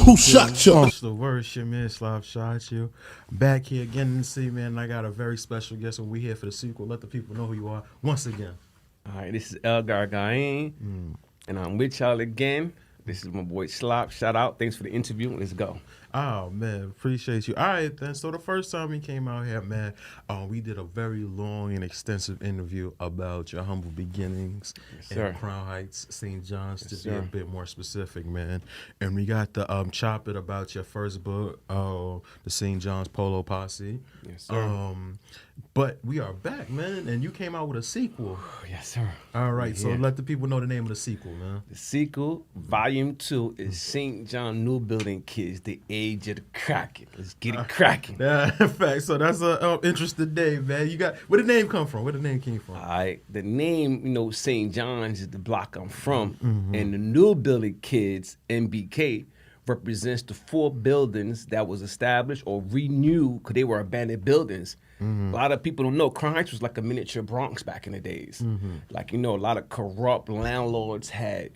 Who shot you? It's the worst shit, man. Slopshotya. Back here again in the city, man. I got a very special guest, and we here for the sequel. Let the people know who you are once again. All right, this is Gayn, and I'm with y'all again. This is my boy Slop. Shout out. Thanks for the interview. Let's go. Oh, man. Appreciate you. All right, then. So the first time we came out here, man, we did a very long and extensive interview about your humble beginnings in Crown Heights, St. John's, to be a bit more specific, man. And we got the chop it about your first book, the St. John's Polo Posse. Yes, sir. But we are back, man, and you came out with a sequel. Yes, sir. All right, so let the people know the name of the sequel, man. The sequel, Volume 2, is St. John New Building Kids, The Age of the Cracking. Let's get it cracking. Yeah, in fact, so that's an interesting name, man. You got where the name come from? Where the name came from? All right, the name, St. John's is the block I'm from, and the New Building Kids, NBK, represents the 4 buildings that was established or renewed because they were abandoned buildings. A lot of people don't know Crown Heights was like a miniature Bronx back in the days. Like, a lot of corrupt landlords had,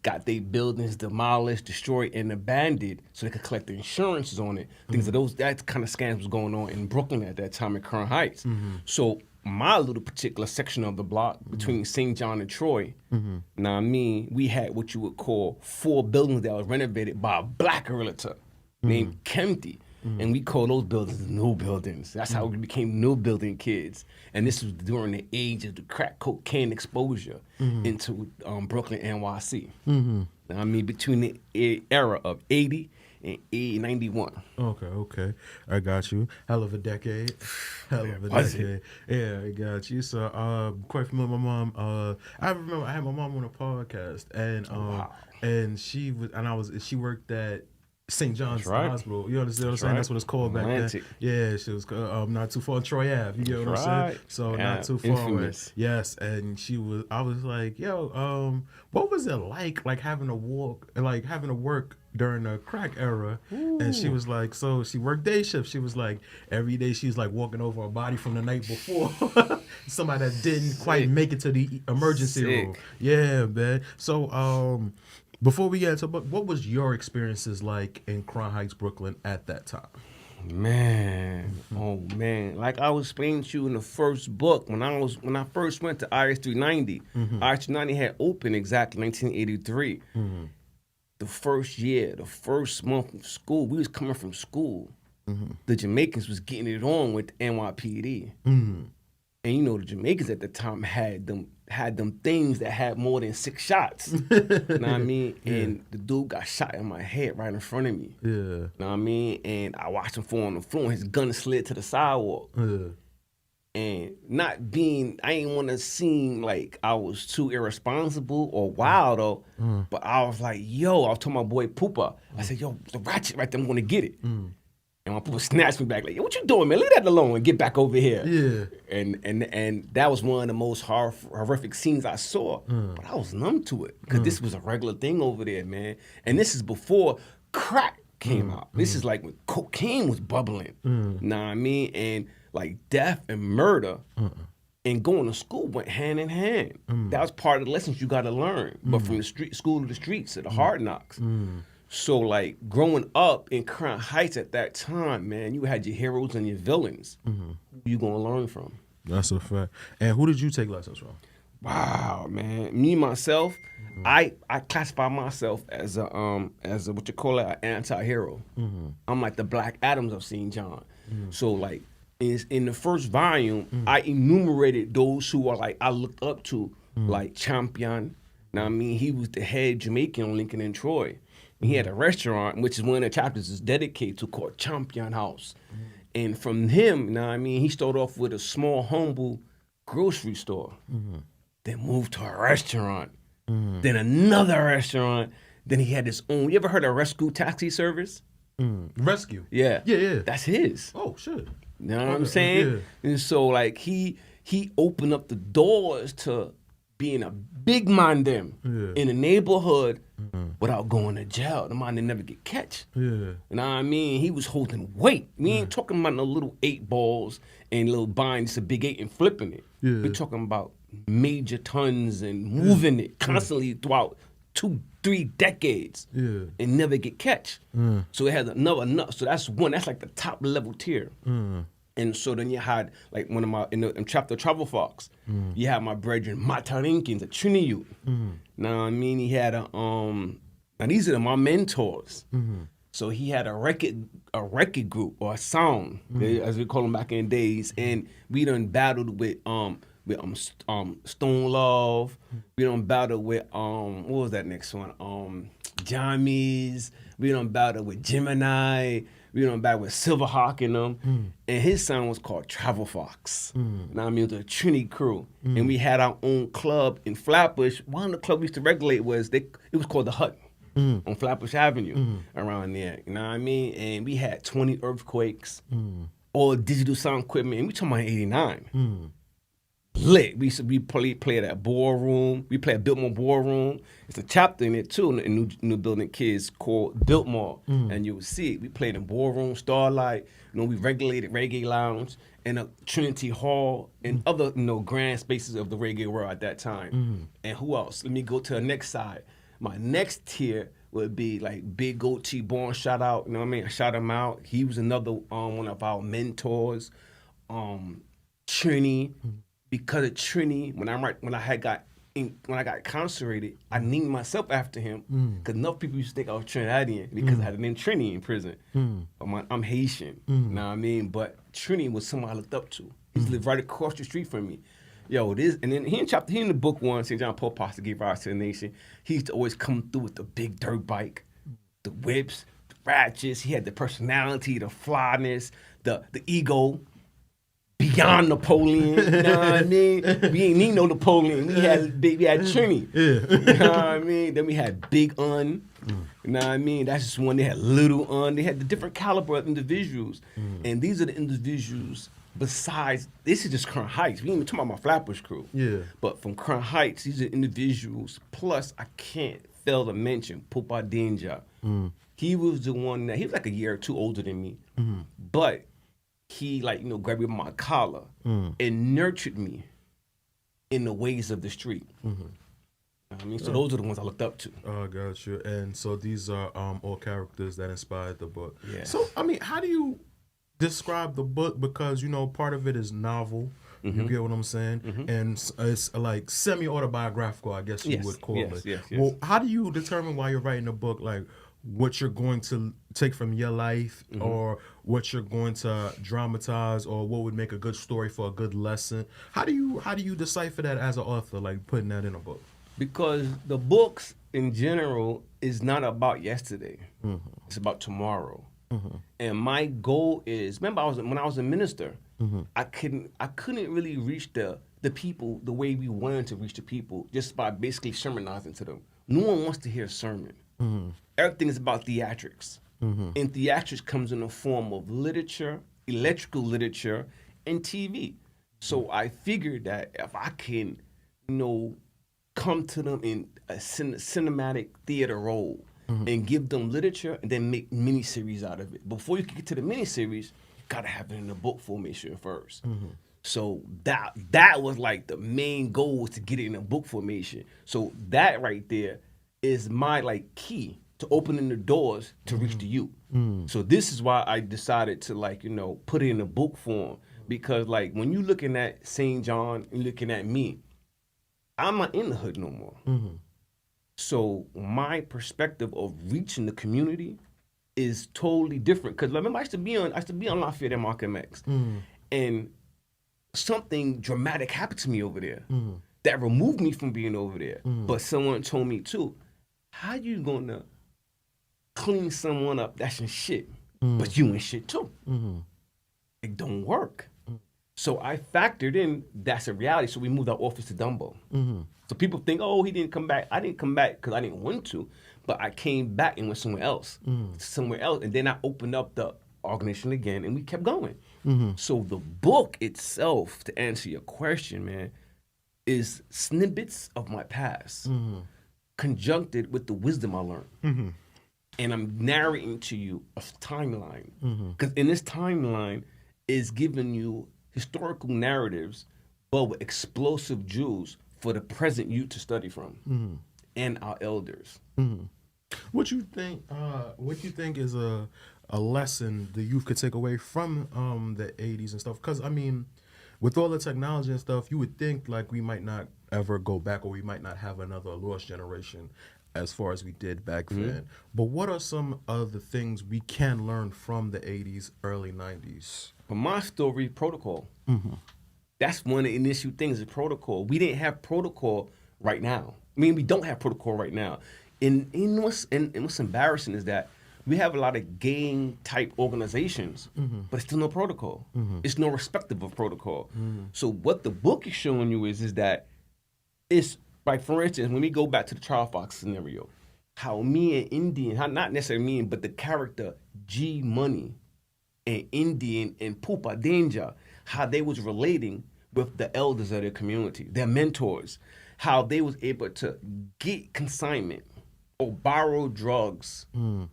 got their buildings demolished, destroyed, and abandoned so they could collect the insurances on it. Things of that kind of scams was going on in Brooklyn at that time in Crown Heights. So my little particular section of the block between St. John and Troy, we had what you would call 4 buildings that was renovated by a black realtor named Kempty. And we call those buildings new buildings. That's how we became New Building Kids. And this was during the age of the crack cocaine exposure into Brooklyn, NYC. Between the era of 80 and 91. Okay. I got you. Hell of a decade. Hell of a decade. Yeah, I got you. So, quite familiar with my mom. I remember I had my mom on a podcast, and and she she worked at St. John's Hospital. You understand what I'm saying? That's what it's called back then. Yeah, she was not too far on Troy Ave. You get what I'm saying? So not too far away. Yes, and I was like, yo, what was it like having to work during the crack era? Ooh. And she was like, so she worked day shift. She was like, every day she's like walking over a body from the night before. Somebody that didn't quite make it to the emergency room. Yeah, man. So, before we get into what was your experiences like in Crown Heights, Brooklyn at that time? Man, like I was explaining to you in the first book, when I first went to IS 390, IS 390 had opened exactly 1983. The first year, the first month of school, we was coming from school. The Jamaicans was getting it on with the NYPD. And the Jamaicans at the time had them things that had more than 6 shots. You know what I mean? Yeah. And the dude got shot in my head right in front of me. Yeah. You know what I mean? And I watched him fall on the floor and his gun slid to the sidewalk. Yeah. And I ain't want to seem like I was too irresponsible or wild though, but I was like, I was telling my boy Poopa, I said, yo, the ratchet right there, I'm going to get it. And my people snatched me back like, yo, what you doing, man? Leave that alone and get back over here. Yeah. And that was one of the most horrific scenes I saw. But I was numb to it because this was a regular thing over there, man. And this is before crack came out. This is like when cocaine was bubbling. Know what I mean? And like death and murder and going to school went hand in hand. That was part of the lessons you got to learn. But from the school to the streets, to the hard knocks. So, like, growing up in Crown Heights at that time, man, you had your heroes and your villains. Who you going to learn from? That's a fact. And who did you take lessons from? Wow, man. Me, myself, I classify myself as a what you call it, an anti-hero. I'm like the Black Adams of St. John. So, like, in the first volume, I enumerated those who are, like, I looked up to, like Champion. Now, he was the head Jamaican on Lincoln and Troy. He had a restaurant, which is one of the chapters is dedicated to, called Champion House. And from him, he started off with a small, humble grocery store. Then moved to a restaurant. Then another restaurant. Then he had his own. You ever heard of rescue taxi service? Rescue? Yeah. Yeah. That's his. Oh, shit. You know what I'm saying? Yeah. And so, like, he opened up the doors to being a big man in the neighborhood without going to jail. The man didn't never get catch. Yeah. You know what I mean? He was holding weight. We ain't talking about no little 8 balls and little buying just a big 8 and flipping it. Yeah. We're talking about major tons and moving it constantly throughout 2-3 decades and never get catch. So it has another. So that's one. That's like the top level tier. And so then you had like one of my in chapter Travel Fox. You had my brethren Matarinkins at Trinity. Now I mean he had and these are my mentors. So he had a record group or a sound, as we call them back in the days, and we done battled with Stone Love. We done battled with what was that next one? Jamies. We done battled with Gemini. We done battled with Silverhawk and them. And his sound was called Travel Fox. Now I mean, it was a Trinity crew, and we had our own club in Flatbush. One of the clubs we used to regulate it was called the Hut. On Flatbush Avenue around there, you know what I mean? And we had 20 earthquakes, all digital sound equipment, and we talking about 89. Lit. We played at Ballroom. We played at Biltmore Ballroom. It's a chapter in it too, in New Building Kids called Biltmore, and you will see it. We played in Ballroom, Starlight. We regulated Reggae Lounge and Trinity Hall and other grand spaces of the reggae world at that time. And who else? Let me go to the next side. My next tier would be like Big Goat T-Born, shout out, you know what I mean? I shout him out. He was another one of our mentors. Trini, because of Trini, when I got incarcerated, I named myself after him because enough people used to think I was Trinidadian because I had the name Trini in prison. I'm Haitian, you know what I mean? But Trini was someone I looked up to. He lived right across the street from me. Yo, this, and then he in the book one, St. John Paul Pastor Gave Rise to the Nation. He used to always come through with the big dirt bike, the whips, the ratchets. He had the personality, the flyness, the ego beyond Napoleon. You know what I mean? We ain't need no Napoleon. We had Trini. You know what I mean? Then we had Big Un. You know what I mean? That's just one. They had Little Un. They had the different caliber of individuals. And these are the individuals. Besides, this is just Current Heights. We ain't even talking about my Flatbush crew. But from Current Heights, these are individuals. Plus, I can't fail to mention Pupa Danger. He was the one he was like a year or two older than me. But he grabbed me by my collar and nurtured me in the ways of the street. I mean, so those are the ones I looked up to. Oh, got you. And so these are all characters that inspired the book. Yeah. So, I mean, how do you describe the book? Because part of it is novel, you get what I'm saying, and it's like semi-autobiographical, I guess you would call it. Yes. Well, how do you determine while you're writing a book, like what you're going to take from your life, or what you're going to dramatize, or what would make a good story for a good lesson? How do you decipher that as an author, like putting that in a book? Because the books in general is not about yesterday; it's about tomorrow. And my goal is, remember, when I was a minister, I couldn't really reach the people the way we wanted to reach the people just by basically sermonizing to them. No one wants to hear a sermon. Everything is about theatrics. And theatrics comes in the form of literature, electrical literature, and TV. So I figured that if I can, come to them in a cinematic theater role, and give them literature and then make miniseries out of it. Before you can get to the miniseries, you gotta have it in the book formation first. So that was like the main goal, was to get it in a book formation. So that right there is my key to opening the doors to reach the youth. So this is why I decided to put it in a book form, because when you looking at St. John and looking at me, I'm not in the hood no more. So my perspective of reaching the community is totally different. Because remember, I used to be on Lafayette and Malcolm X, and something dramatic happened to me over there that removed me from being over there. But someone told me too, how you gonna clean someone up that's in shit, but you in shit too? It don't work. So I factored in that's a reality. So we moved our office to Dumbo. So people think, oh, he didn't come back. I didn't come back because I didn't want to, but I came back and went somewhere else. And then I opened up the organization again, and we kept going. So the book itself, to answer your question, man, is snippets of my past, conjuncted with the wisdom I learned. And I'm narrating to you a timeline. Because in this timeline is giving you historical narratives, but with explosive jewels for the present youth to study from. and our elders. What you think? What you think is a lesson the youth could take away from the '80s and stuff? Because I mean, with all the technology and stuff, you would think like we might not ever go back, or we might not have another lost generation as far as we did back then. But what are some of the things we can learn from the '80s, early '90s? For my story, protocol. That's one of the initial things, is protocol. We didn't have protocol right now. I mean, we don't have protocol right now. And what's embarrassing is that we have a lot of gang type organizations, but it's still no protocol. It's no respective of protocol. So what the book is showing you is that it's like, for instance, when we go back to the Trial Fox scenario, how me and Indian, how not necessarily me, but the character G Money and Indian and Pupa Danger, how they was relating with the elders of their community, their mentors, how they was able to get consignment or borrow drugs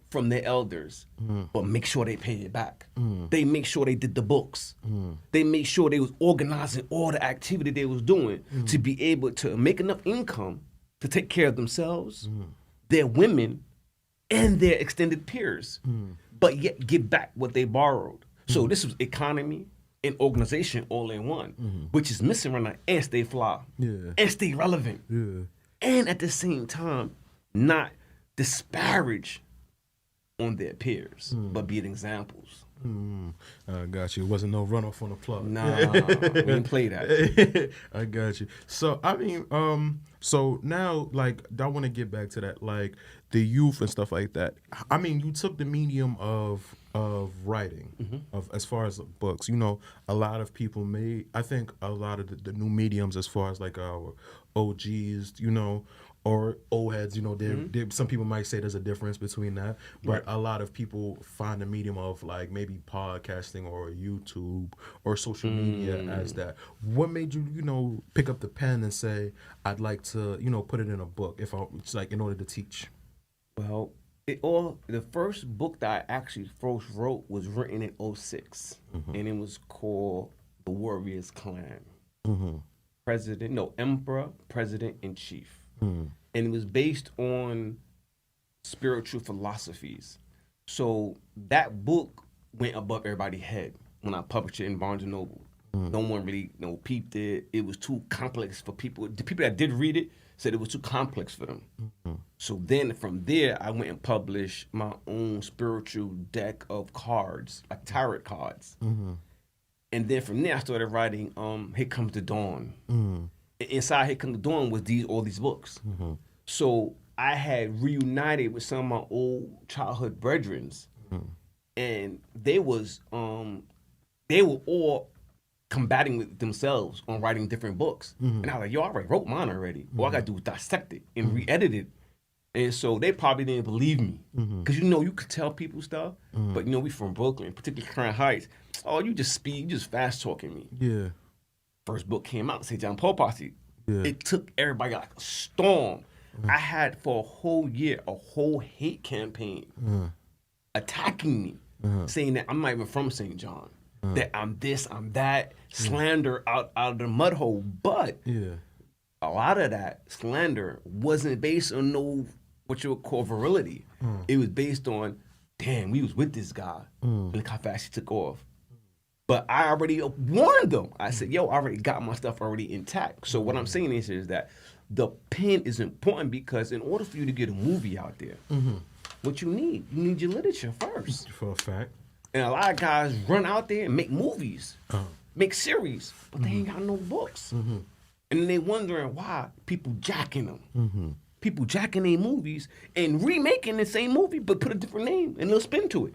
from their elders, but make sure they paid it back. They make sure they did the books. They make sure they was organizing all the activity they was doing to be able to make enough income to take care of themselves, their women, and their extended peers, but yet give back what they borrowed. So this was economy and organization all in one, which is missing right now, and stay fly, and stay relevant, and at the same time, not disparage on their peers, but be examples. I got you. It wasn't no runoff on the plug. Nah, we didn't play that. I got you. So I mean, so now, like, I want to get back to that, like the youth and stuff like that. I mean, you took the medium of writing, of as far as books. You know, a lot of people I think a lot of the new mediums, as far as like our OGs, you know, or old heads, you know, some people might say there's a difference between that, but a lot of people find the medium of like maybe podcasting or YouTube or social media as that. What made you, you know, pick up the pen and say, I'd like to, you know, put it in a book it's like in order to teach? Well, the first book that I actually first wrote was written in 2006, and it was called The Warriors Clan. Emperor, President, and Chief. And it was based on spiritual philosophies. So that book went above everybody's head when I published it in Barnes & Noble. No one really peeped it. It was too complex for people. The people that did read it said it was too complex for them. So then from there, I went and published my own spiritual deck of cards, like tarot cards. And then from there, I started writing Here Comes the Dawn. Inside Here Comes the Dawn was all these books. So I had reunited with some of my old childhood brethren, and they were all combating with themselves on writing different books. And I was like, yo, I already wrote mine already. All I got to do is dissect it and re-edit it. And so they probably didn't believe me. Because, you know, you could tell people stuff, but, you know, we from Brooklyn, particularly Crown Heights. Oh, you just fast talking me. Yeah. First book came out, St. John Paul Posse. It took everybody like a storm. I had for a whole year a whole hate campaign attacking me, saying that I'm not even from St. John, that I'm this, I'm that, slander out of the mud hole. But a lot of that slander wasn't based on no what you would call virility. It was based on, damn, we was with this guy. Look how fast he took off. But I already warned them. I said, yo, I already got my stuff already intact. So what I'm saying is that the pen is important, because in order for you to get a movie out there, what you need your literature first. For a fact. And a lot of guys run out there and make movies, make series, but they ain't got no books. And then they wondering why people jacking them. People jacking their movies and remaking the same movie, but put a different name and a little spin to it.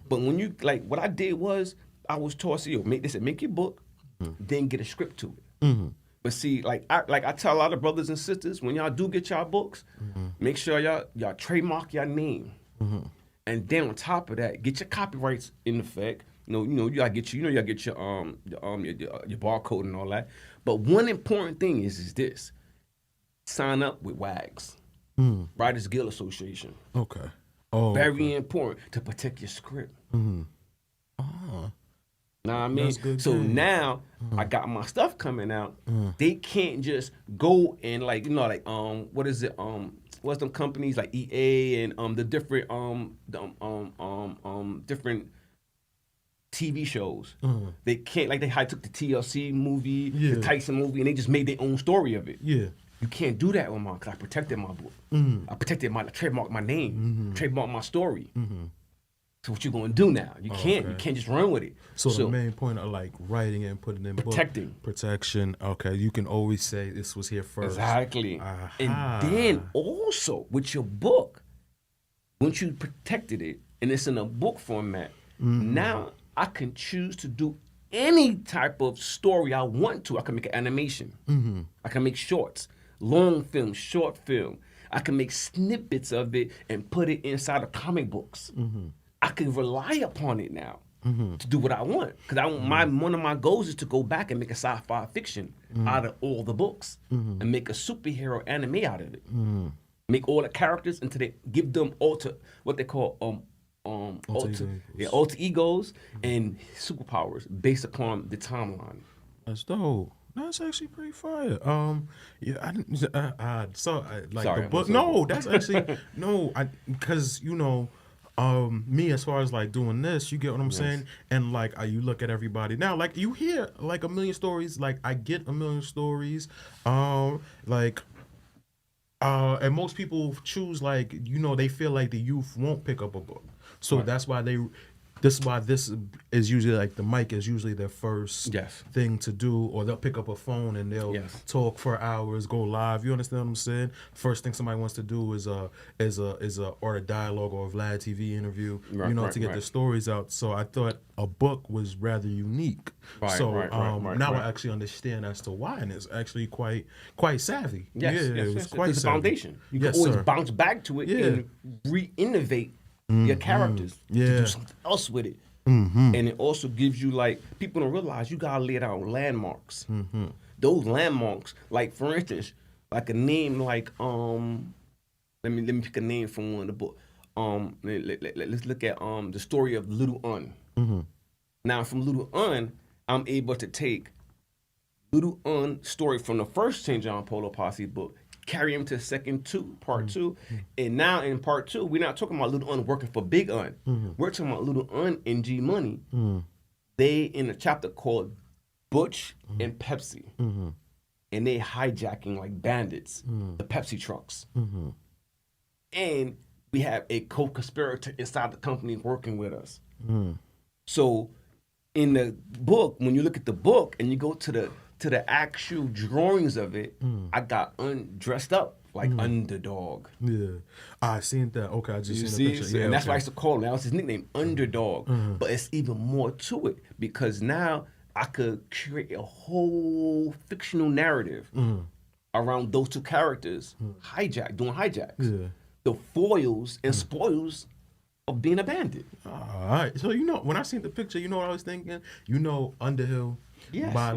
But when you, like, what I did was, I was taught, make your book, then get a script to it. But see, like I tell a lot of brothers and sisters, when y'all do get y'all books, make sure y'all trademark your name. And then on top of that, get your copyrights in effect. You gotta get your barcode and all that. But one important thing is this: sign up with WAGs, Writers Guild Association. Okay. Very important to protect your script. Know what I mean? So now I got my stuff coming out. They can't just go and what is it? what's them companies like EA and the different different TV shows. They can't they took the TLC movie, the Tyson movie, and they just made their own story of it. Yeah. You can't do that with mine because I protected my book. I protected trademark my name, trademark my story. So what you gonna do now? You can't. You can't just run with it. So the main point of like writing and putting in protecting protection. Okay, you can always say this was here first. Exactly. And then also with your book, once you protected it and it's in a book format, now I can choose to do any type of story I want to. I can make an animation. I can make shorts, long film, short film. I can make snippets of it and put it inside of comic books. I can rely upon it now to do what I want. Because one of my goals is to go back and make a sci-fi fiction out of all the books and make a superhero anime out of it. Make all the characters give them what they call alter egos and superpowers based upon the timeline. That's dope. That's actually pretty fire. Yeah, I didn't. Sorry, the book. No, that's actually no. Because me as far as like doing this, you get what I'm saying, and like you look at everybody now, like you hear like a million stories. Like I get a million stories. And most people choose they feel like the youth won't pick up a book, so that's why this is usually like the mic is usually their first thing to do, or they'll pick up a phone and they'll talk for hours, go live. You understand what I'm saying? First thing somebody wants to do is a dialogue or a Vlad TV interview, to get their stories out. So I thought a book was rather unique. Now I actually understand as to why, and it's actually quite savvy. It's quite it's a foundation. You can always bounce back to it and re-innovate your characters to do something else with it. And it also gives you people don't realize you gotta lay down landmarks. Those landmarks, like for instance, like a name like let me pick a name from one of the book. Let's look at the story of Little Un. Now from Little Un, I'm able to take Little Un story from the first St. John Polo Posse book, carry him to part two. And now in part two, we're not talking about Little Un working for Big Un. We're talking about Little Un and G Money. They in a chapter called Butch and Pepsi. And they hijacking like bandits the Pepsi trucks. And we have a co-conspirator inside the company working with us. So in the book, when you look at the book and you go to the actual drawings of it, I got dressed up like Underdog. Yeah, I seen that. Okay, I just seen the picture. And that's why I used to call him. That was his nickname, Underdog. But it's even more to it because now I could create a whole fictional narrative around those two characters doing hijacks. Yeah. The foils and spoils of being a bandit. All right. So when I seen the picture, you know what I was thinking? Underhill. By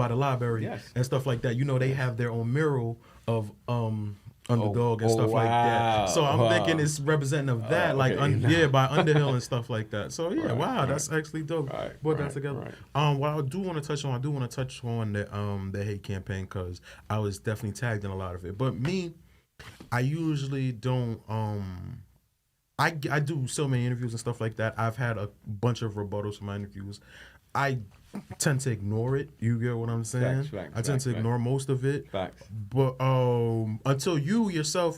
the library and stuff like that. They have their own mural of Underdog and stuff like that. So I'm thinking it's representative of that, by Underhill and stuff like that. So that's actually dope. Put that together. What I do want to touch on the hate campaign because I was definitely tagged in a lot of it. But me, I usually don't. I do so many interviews and stuff like that. I've had a bunch of rebuttals from my interviews. I tend to ignore it. You get what I'm saying? I tend to ignore most of it. But until you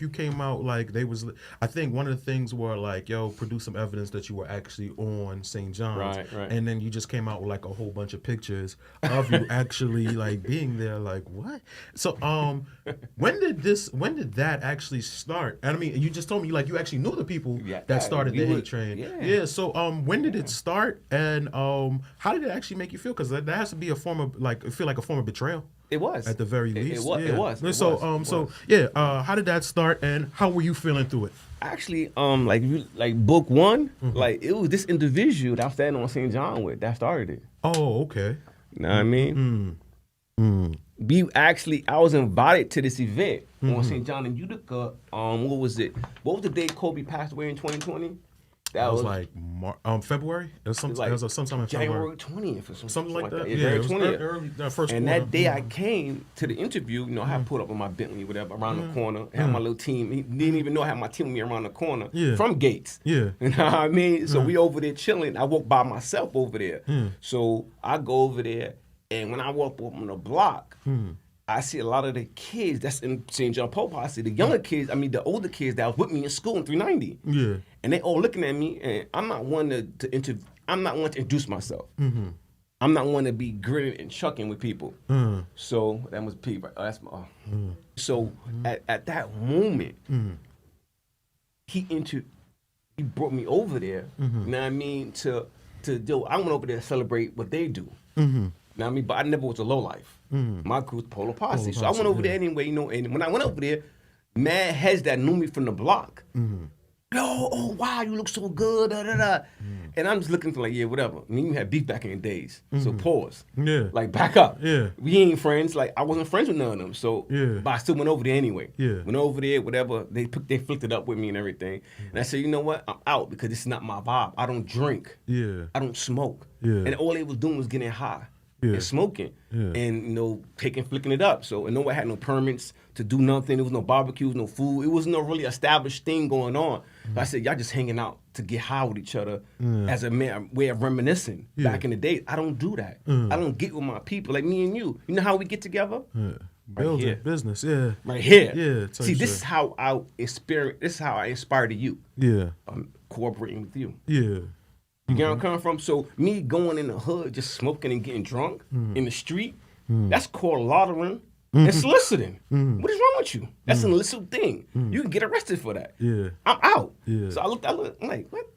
came out I think one of the things were produce some evidence that you were actually on St. John's. And then you just came out with a whole bunch of pictures of you actually being there. What? So when did that actually start? And I mean, you just told me you actually knew the people that started the hate train. So when did it start? And how did it actually make you feel? Because that has to be a form of feel like a form of betrayal. It was at the very least. It was. How did that start, and how were you feeling through it? Actually, book one, it was this individual that I'm standing on St. John with that started it. Oh, okay. You know what I mean? I was invited to this event on St. John in Utica. What was it? What was the day Kobe passed away in 2020? That was like February. It was sometime in January February. 20th or something like that. Yeah, it was 20th. early first and quarter. that day I came to the interview, I had pulled up on my Bentley, whatever, around the corner. Had my little team. He didn't even know I had my team with me around the corner from Gates. Yeah. You know what I mean? So we over there chilling. I walk by myself over there. So I go over there, and when I walk up on the block, I see a lot of the kids that's in St. John Pope. I see the younger kids, the older kids that was with me in school in 390. Yeah. And they all looking at me, and I'm not one to I'm not one to introduce myself. I'm not one to be grinning and chucking with people. So that was Pete, right? Oh, that's my. So at that moment, he brought me over there. You know what I mean? To do. I went over there to celebrate what they do. You know what I mean? But I never was a low life. My crew was Polo Posse. So I went over there anyway, and when I went over there, mad heads that knew me from the block. Oh, wow, you look so good, da, da, da. And I'm just looking for yeah, whatever. I mean, you had beef back in the days, so pause. Yeah. Like, back up. Yeah. We ain't friends. Like, I wasn't friends with none of them, so, but I still went over there anyway. Yeah. Went over there, whatever, they flipped it up with me and everything. And I said, you know what, I'm out because this is not my vibe. I don't drink. Yeah. I don't smoke. Yeah. And all they was doing was getting high. Yeah. And smoking, Yeah. and flicking it up. So, and nobody had no permits to do nothing. There was no barbecues, no food. It was no really established thing going on. So I said, y'all just hanging out to get high with each other as a way of reminiscing. Back in the day, I don't do that. I don't get with my people like me and you. You know how we get together? Building here. business, yeah. Right here. Yeah. See, this is how I inspire to you. Yeah. I'm cooperating with you. Yeah. You get where I'm coming from? So me going in the hood, just smoking and getting drunk in the street, that's called loitering and soliciting. What is wrong with you? That's an illicit thing. You can get arrested for that. Yeah. I'm out. Yeah. So I looked, I'm like, what?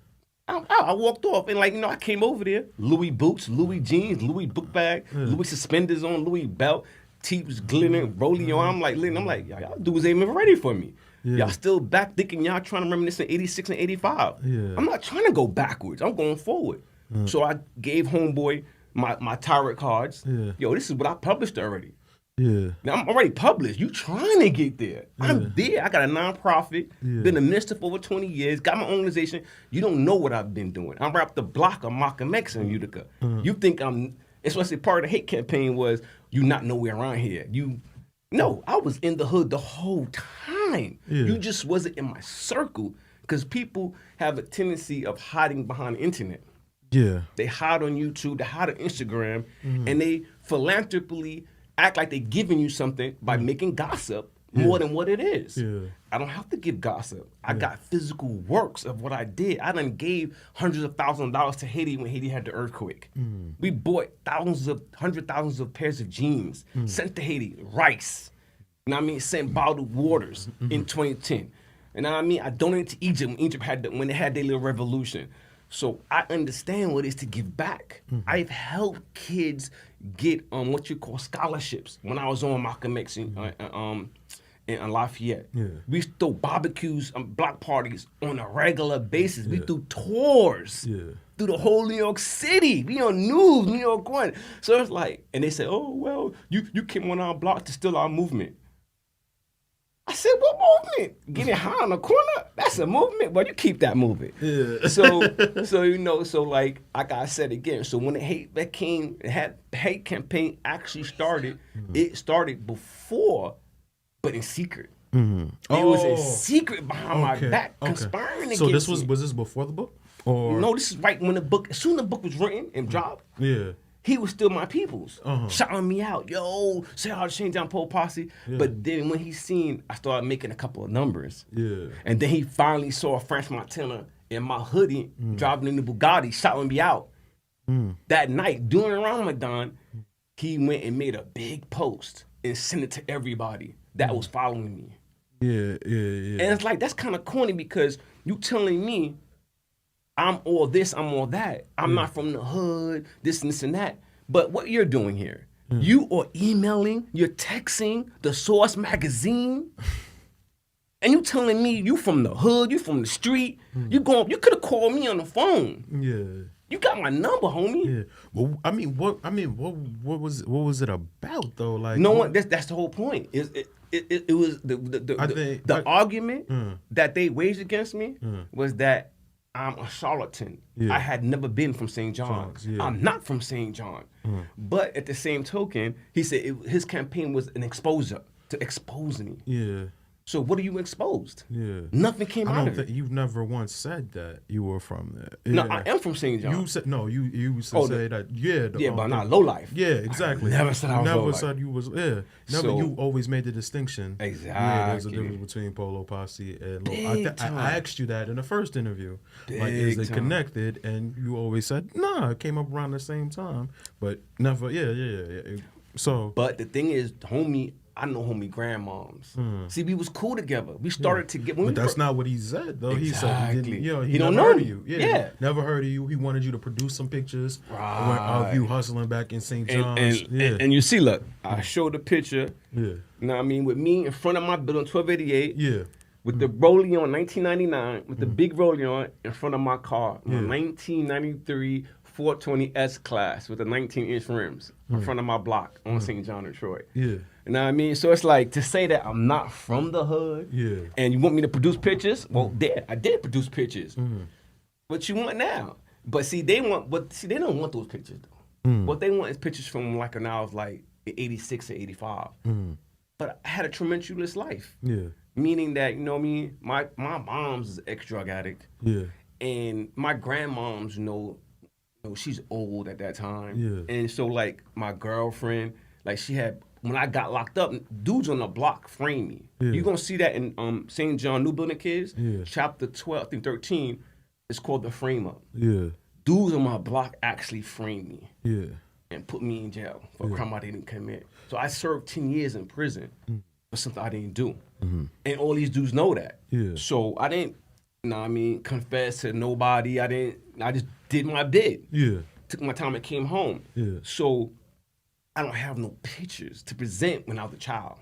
I'm out. I walked off and I came over there, Louis boots, Louis jeans, Louis book bag, Louis suspenders on, Louis belt, teeth was glittering, rolling on. I'm like, y'all dudes ain't even ready for me. Yeah. Y'all still back thinking y'all trying to reminisce in 86 and 85. Yeah. I'm not trying to go backwards. I'm going forward. So I gave homeboy my tarot cards. Yeah. Yo, this is what I published already. Yeah. Now I'm already published. You trying to get there. I'm there. I got a nonprofit. Been a minister for over 20 years. Got my organization. You don't know what I've been doing. I'm right up the block of Malcolm X in Utica. You think it's what I said part of the hate campaign was you not nowhere around here. No, I was in the hood the whole time. Yeah. You just wasn't in my circle because people have a tendency of hiding behind the internet. Yeah. They hide on YouTube, they hide on Instagram, and they philanthropically act like they're giving you something by making gossip more than what it is. Yeah. I don't have to give gossip. I got physical works of what I did. I done gave hundreds of thousands of dollars to Haiti when Haiti had the earthquake. We bought hundreds of thousands of pairs of jeans, sent to Haiti, rice. You know what I mean? Sent bottled waters in 2010. You know what I mean? I donated to Egypt when Egypt when they had their little revolution. So I understand what it is to give back. I've helped kids get what you call scholarships. When I was on Malcolm X in Lafayette, we throw barbecues, block parties on a regular basis. We do tours through the whole New York City. We on news, New York One. So it's like, and they say, oh, well, you came on our block to steal our movement. I said, what movement? Getting high on the corner? That's a movement. Well, you keep that moving. Yeah. So like I said again, so when the hate campaign actually started, it started before, but in secret. It was in secret behind my back, conspiring against me. So this was this before the book? Or No, this is right when as soon as the book was written and dropped. Yeah. He was still my peoples, shouting me out. Yo, say how to change down Pole Posse. Yeah. But then when he seen, I started making a couple of numbers. Yeah. And then he finally saw French Montana in my hoodie, driving in the Bugatti, shouting me out. That night, during Ramadan, he went and made a big post and sent it to everybody that was following me. Yeah. And it's like, that's kind of corny because you telling me I'm all this, I'm all that. I'm not from the hood, this and that. But what you're doing here, you are emailing, you're texting the Source magazine, and you telling me you from the hood, you from the street. You could have called me on the phone. Yeah. You got my number, homie. Yeah. Well, what was it about though? Like no one. That's the whole point. It was the argument that they waged against me was that I'm a charlatan. Yeah. I had never been from St. John's. Yeah. I'm not from St. John. But at the same token, he said his campaign was an exposure to expose me. Yeah. So what are you exposed? Yeah. Nothing came out of it. You've never once said that you were from there. No, I am from St. John. You said no. You used to say that. Yeah. But not low life. Yeah, exactly. I never said I was never low life. said you was. Yeah. Never. So, you always made the distinction. Exactly. Yeah, there's a difference between Polo Posse and low. I asked you that in the first interview. Like, is it connected? And you always said, nah, it came up around the same time, but never. Yeah. So. But the thing is, homie. I know homie grandmoms. See, we was cool together. We started to get. But that's not what he said, though. Exactly. He said, he don't never know heard of you. Yeah, never heard of you. He wanted you to produce some pictures of you hustling back in St. John's. And you see, look, I showed a picture. Yeah. You know what I mean? With me in front of my building, 1288. Yeah. With the rollie on 1999, with the big rollie on in front of my car, my 1993 420 S class with the 19-inch rims in front of my block on St. John, Detroit. Yeah. You know what I mean? So it's like to say that I'm not from the hood, and you want me to produce pictures? Well, I did produce pictures. What you want now? But see, they don't want those pictures though. What they want is pictures from like when I was like 86 or 85. But I had a tremendous life. Yeah. Meaning that, you know what I mean? My mom's is an ex-drug addict. Yeah. And my grandmom's, she's old at that time. Yeah. And so like my girlfriend, like she had, when I got locked up, dudes on the block framed me. Yeah. You're gonna see that in St. John New Building Kids, Yeah. chapter 12, I think 13, it's called The Frame Up. Yeah. Dudes on my block actually framed me. Yeah. And put me in jail for a crime I didn't commit. So I served 10 years in prison for something I didn't do. And all these dudes know that. Yeah. So I didn't, confess to nobody. I just did my bit. Yeah. Took my time and came home. Yeah. So I don't have no pictures to present when I was a child.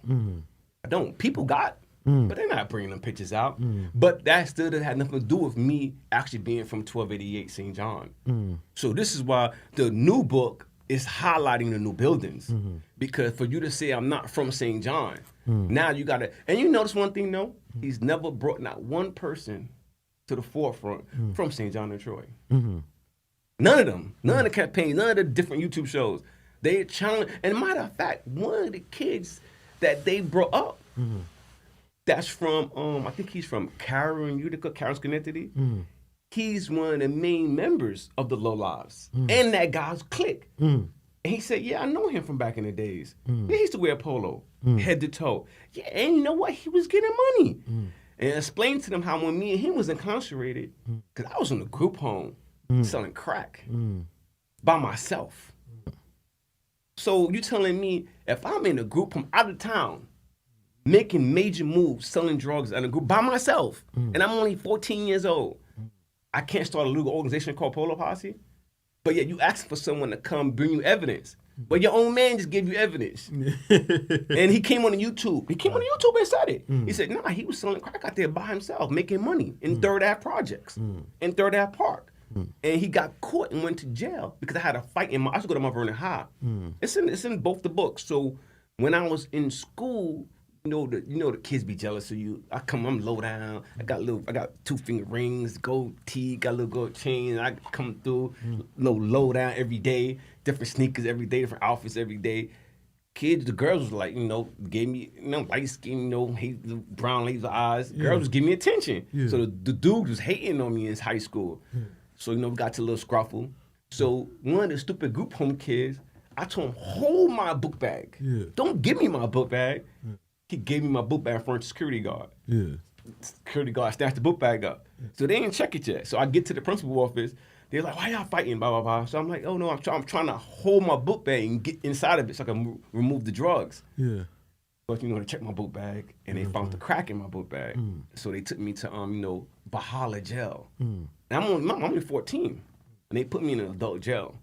I don't. People got, but they're not bringing them pictures out. But that still had nothing to do with me actually being from 1288 St. John. So this is why the new book is highlighting the new buildings. Because for you to say I'm not from St. John, now you got to, and you notice one thing though, he's never brought not one person to the forefront from St. John, Detroit. None of them. None of the campaigns, none of the different YouTube shows. They challenge, and matter of fact, one of the kids that they brought up, that's from, I think he's from Gara in Utica, Gara, Schenectady. He's one of the main members of the Low Lives and that guy's clique. And he said, yeah, I know him from back in the days. Yeah, he used to wear polo, head to toe. Yeah, and you know what? He was getting money. And explained to them how when me and him was incarcerated, because I was in a group home selling crack by myself. So you telling me if I'm in a group from out of town, making major moves, selling drugs in a group by myself, and I'm only 14 years old, I can't start a legal organization called Polo Posse? But yet you asking for someone to come bring you evidence. But your own man just gave you evidence. And he came on YouTube. He came on YouTube and said it. He said, nah, he was selling crack out there by himself, making money in Third Ave projects, in Third Ave Park. And he got caught and went to jail because I had a fight in I used to go to Mount Vernon High. It's in both the books. So when I was in school, the kids be jealous of you. I'm low down. I got 2-finger rings, gold teeth, got a little gold chain. I come through, low down every day, different sneakers every day, different outfits every day. Kids, the girls was like, gave me, light skin, brown laser eyes. Girls was giving me attention. Yeah. So the dude was hating on me in high school. So, we got to a little scruffle. So one of the stupid group home kids, I told him, hold my book bag. Yeah. Don't give me my book bag. Yeah. He gave me my book bag in front of the security guard. Yeah. Security guard snatched the book bag up. Yeah. So they didn't check it yet. So I get to the principal's office. They're like, why y'all fighting, blah, blah, blah. So I'm like, oh, no, I'm trying to hold my book bag and get inside of it so I can remove the drugs. Yeah. But, they checked my book bag, and they found the crack in my book bag. So they took me to, Bahala jail. And I'm only 14, and they put me in an adult jail.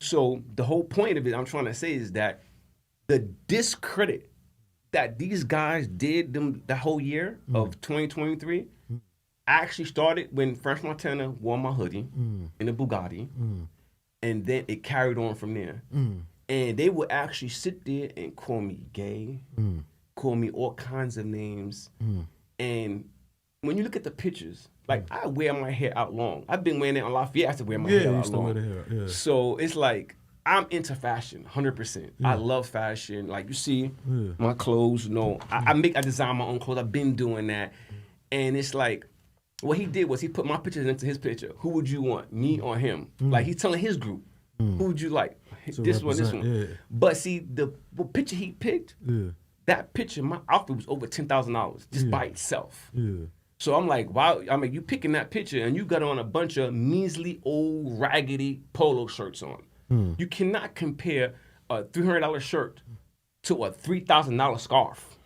So the whole point of it I'm trying to say is that the discredit that these guys did the whole year of 2023 actually started when French Montana wore my hoodie in a Bugatti, and then it carried on from there. And they would actually sit there and call me gay, call me all kinds of names, and when you look at the pictures, like I wear my hair out long. I've been wearing it on Lafayette. I used to wear my hair out long. Wear the hair. Yeah. So it's like I'm into fashion, 100%. Yeah. I love fashion. Like you see my clothes. I design my own clothes. I've been doing that, and it's like what he did was he put my pictures into his picture. Who would you want, me or him? Like he's telling his group, who would you like? So this one. Yeah. But see the picture he picked. Yeah. That picture, my outfit was over $10,000 just by itself. Yeah. So I'm like, wow. I mean, you picking that picture and you got on a bunch of measly old raggedy polo shirts on. You cannot compare a $300 shirt to a $3,000 scarf.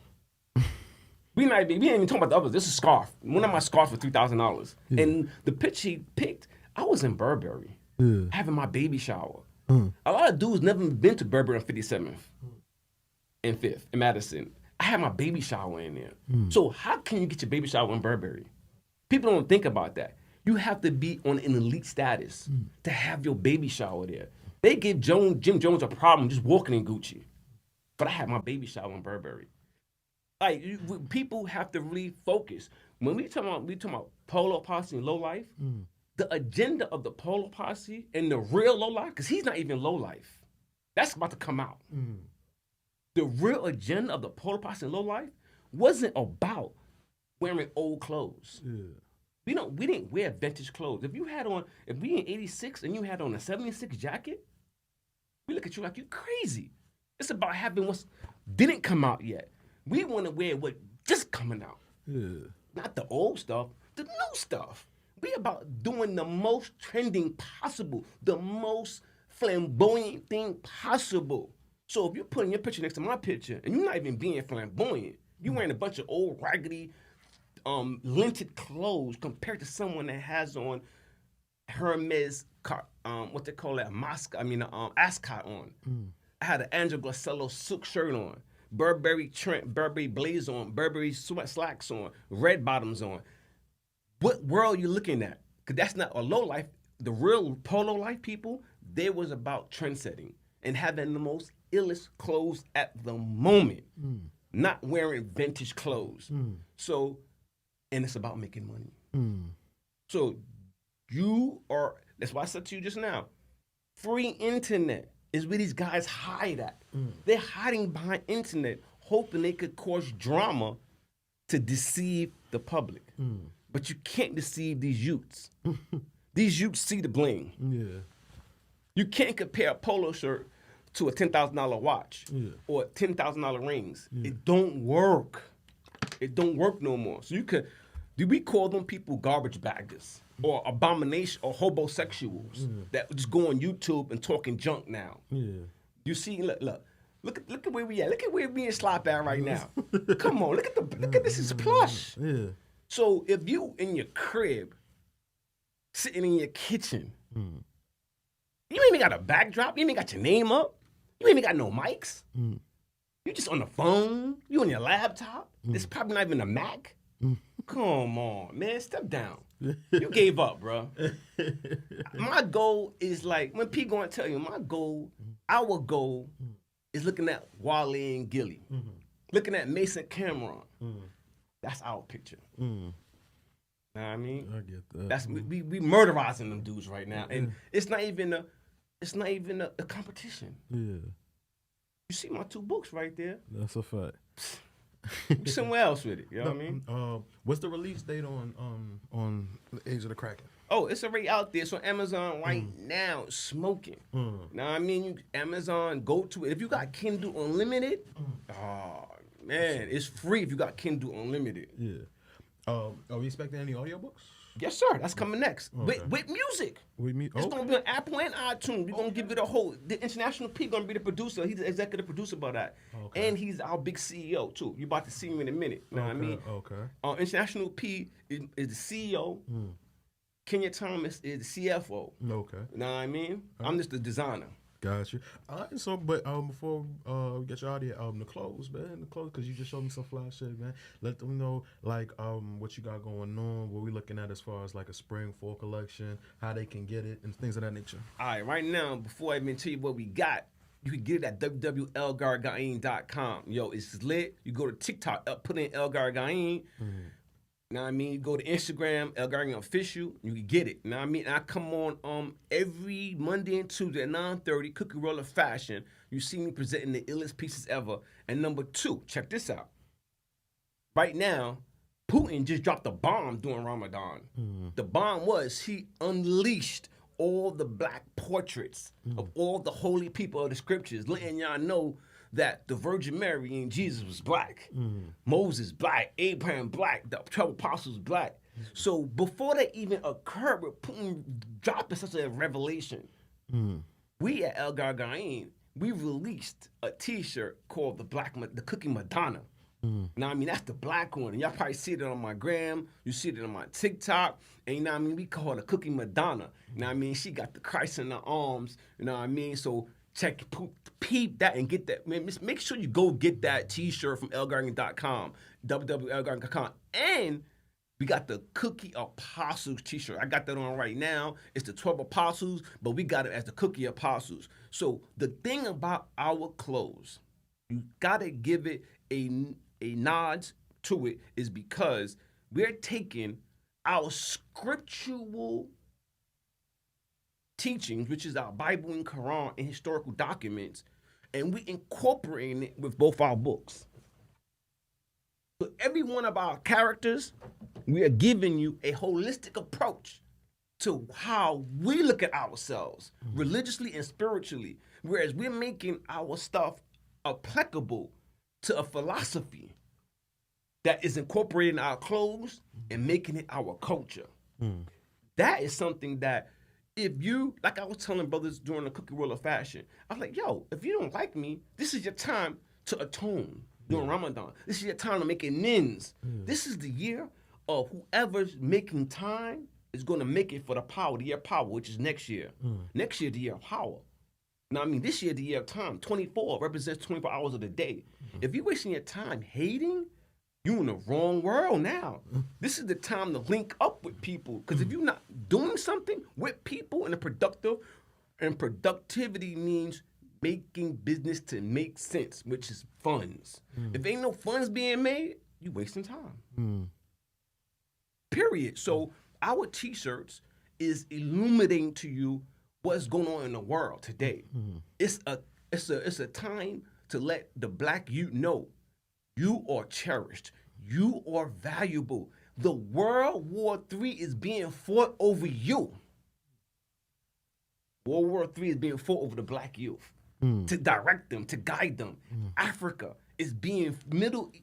We ain't even talking about the others. This is a scarf. One of my scarves for $3,000. Yeah. And the picture he picked, I was in Burberry having my baby shower. A lot of dudes never been to Burberry on 57th. And 5th in Madison. I had my baby shower in there. So how can you get your baby shower in Burberry? People don't think about that. You have to be on an elite status to have your baby shower there. They give Jim Jones a problem just walking in Gucci. But I had my baby shower in Burberry. Like people have to really focus. When we talk about Polo Posse and Low Life, the agenda of the Polo Posse and the real Low Life, because he's not even Low Life. That's about to come out. The real agenda of the Polo Posse and Low Life wasn't about wearing old clothes. Yeah. We didn't wear vintage clothes. If we in 86 and you had on a 76 jacket, we look at you like you crazy. It's about having what didn't come out yet. We want to wear what just coming out. Yeah. Not the old stuff, the new stuff. We about doing the most trending possible, the most flamboyant thing possible. So if you're putting your picture next to my picture and you're not even being flamboyant, you're wearing a bunch of old raggedy, linted clothes compared to someone that has on Hermes, what they call that, ascot on. I had an Angelo Glacello silk shirt on, Burberry blaze on, Burberry slacks on, red bottoms on. What world are you looking at? Because that's not a low life. The real Polo Life people, they was about trend setting and having the most illest clothes at the moment, not wearing vintage clothes. So, and it's about making money. So that's why I said to you just now, free internet is where these guys hide at. They're hiding behind internet, hoping they could cause drama to deceive the public. But you can't deceive these youths. These youths see the bling. Yeah. You can't compare a polo shirt to a $10,000 watch or $10,000 rings. It don't work. It don't work no more. So do we call them people garbage baggers or abomination or homosexuals that just go on YouTube and talking junk now? Yeah. You see, look at where we at. Look at where we in Slop at right now. Come on, look at this is plush. Yeah. So if you in your crib, sitting in your kitchen, you ain't even got a backdrop, you ain't even got your name up. You ain't even got no mics. You just on the phone. You on your laptop. It's probably not even a Mac. Come on, man. Step down. You gave up, bro. My goal is like, when P going to tell you, our goal is looking at Wale and Gilly. Looking at Mason Cameron. That's our picture. Know what I mean? I get that. That's we murderizing them dudes right now. And it's not even a competition. Yeah. You see my 2 books right there. That's a fact. Somewhere else with it. You know what I mean? What's the release date on The Age of the Kraken? Oh, it's already out there. It's on Amazon right now. It's smoking. Know what I mean? Amazon, go to it. If you got Kindle Unlimited, oh man, it's free if you got Kindle Unlimited. Yeah. Are we expecting any audiobooks? Yes, sir. That's coming next. Okay. With music. It's going to be on Apple and iTunes. We're going to give it a whole... The International P going to be the producer. He's the executive producer about that. Okay. And he's our big CEO, too. You're about to see him in a minute. You know what I mean? Okay. International P is the CEO. Kenya Thomas is the CFO. Okay. You know what I mean? I'm just the designer. Got you. All right, so, but before we get you out of here, the clothes, man, because you just showed me some fly shit, man. Let them know, like, what you got going on, what we looking at as far as, like, a spring, fall collection, how they can get it, and things of that nature. All right now, before I even tell you what we got, you can get it at www.elgaragain.com. Yo, it's lit. You go to TikTok, put in Elgar Gayn. You know what I mean? You go to Instagram, El Gayn Official, you can get it. You know what I mean? I come on every Monday and Tuesday at 9:30, Cookie Roller Fashion. You see me presenting the illest pieces ever. And number two, check this out. Right now, Putin just dropped a bomb during Ramadan. The bomb was he unleashed all the black portraits of all the holy people of the scriptures, letting y'all know that the Virgin Mary and Jesus was black, Moses black, Abraham black, the 12 apostles black. So before that even occurred with Putin dropping such a revelation, we at El Gayn, we released a T-shirt called the Cookie Madonna. Now I mean that's the black one, and y'all probably see it on my gram. You see it on my TikTok, and you know what I mean. We call her Cookie Madonna. You know what I mean? She got the Christ in her arms. You know what I mean? So check, peep that and get that. Man, make sure you go get that T-shirt from elgargan.com, www.elgargan.com, and we got the Cookie Apostles T-shirt. I got that on right now. It's the 12 Apostles, but we got it as the Cookie Apostles. So the thing about our clothes, you gotta give it a nod to it, is because we're taking our scriptural teachings, which is our Bible and Quran and historical documents, and we incorporating it with both our books. So every one of our characters, we are giving you a holistic approach to how we look at ourselves, religiously and spiritually, whereas we're making our stuff applicable to a philosophy that is incorporating our clothes and making it our culture. That is something that if you, like I was telling brothers during the Cookie Roller Fashion, I was like, yo, if you don't like me, this is your time to atone during Ramadan. This is your time to make amends. This is the year of whoever's making time is going to make it for the year of power, which is next year. Next year, the year of power. Now, I mean, this year, the year of time, 24 represents 24 hours of the day. If you're wasting your time hating, you in the wrong world now. This is the time to link up with people. Because if you're not doing something with people in a productive, and productivity means making business to make sense, which is funds. If ain't no funds being made, you wasting time. Period. So our T-shirts is illuminating to you what's going on in the world today. It's a time to let the black youth know you are cherished. You are valuable. The World War III is being fought over you. World War III is being fought over the black youth. To direct them, to guide them. Africa is being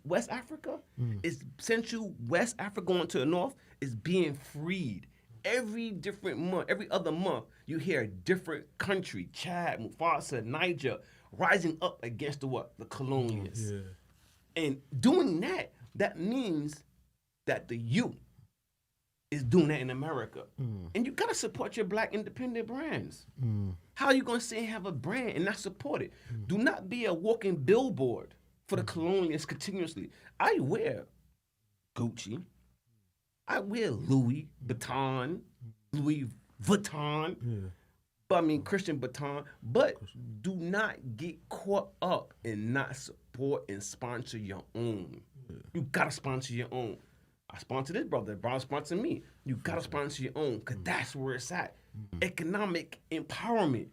West Africa, is Central West Africa going to the north, is being freed. Every different month, every other month, you hear a different country, Chad, Mufasa, Niger, rising up against the what? The colonialists. And doing that, that means that the youth is doing that in America. And you gotta support your black independent brands. How are you gonna say have a brand and not support it? Do not be a walking billboard for the colonialists continuously. I wear Gucci. I wear Louis Vuitton, but I mean Christian Vuitton. But do not get caught up and not support and sponsor your own. You gotta sponsor your own. I sponsor this brother. Brother sponsor me. You gotta sponsor your own, cause that's where it's at. Economic empowerment.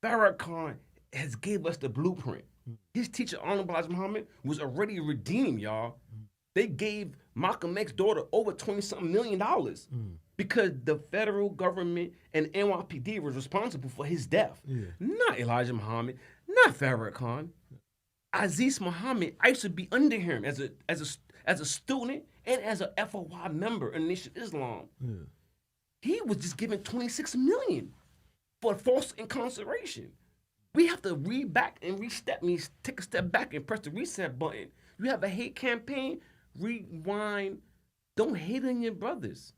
Farrakhan has gave us the blueprint. His teacher, Honorable Elijah Muhammad, was already redeemed, y'all. They gave Malcolm X's daughter over $20-something million because the federal government and NYPD was responsible for his death. Not Elijah Muhammad, not Farrakhan. Aziz Muhammad, I used to be under him as a student and as a FOI member in Nation of Islam. He was just given $26 million for false incarceration. We have to read back and take a step back and press the reset button. You have a hate campaign, rewind. Don't hate on your brothers.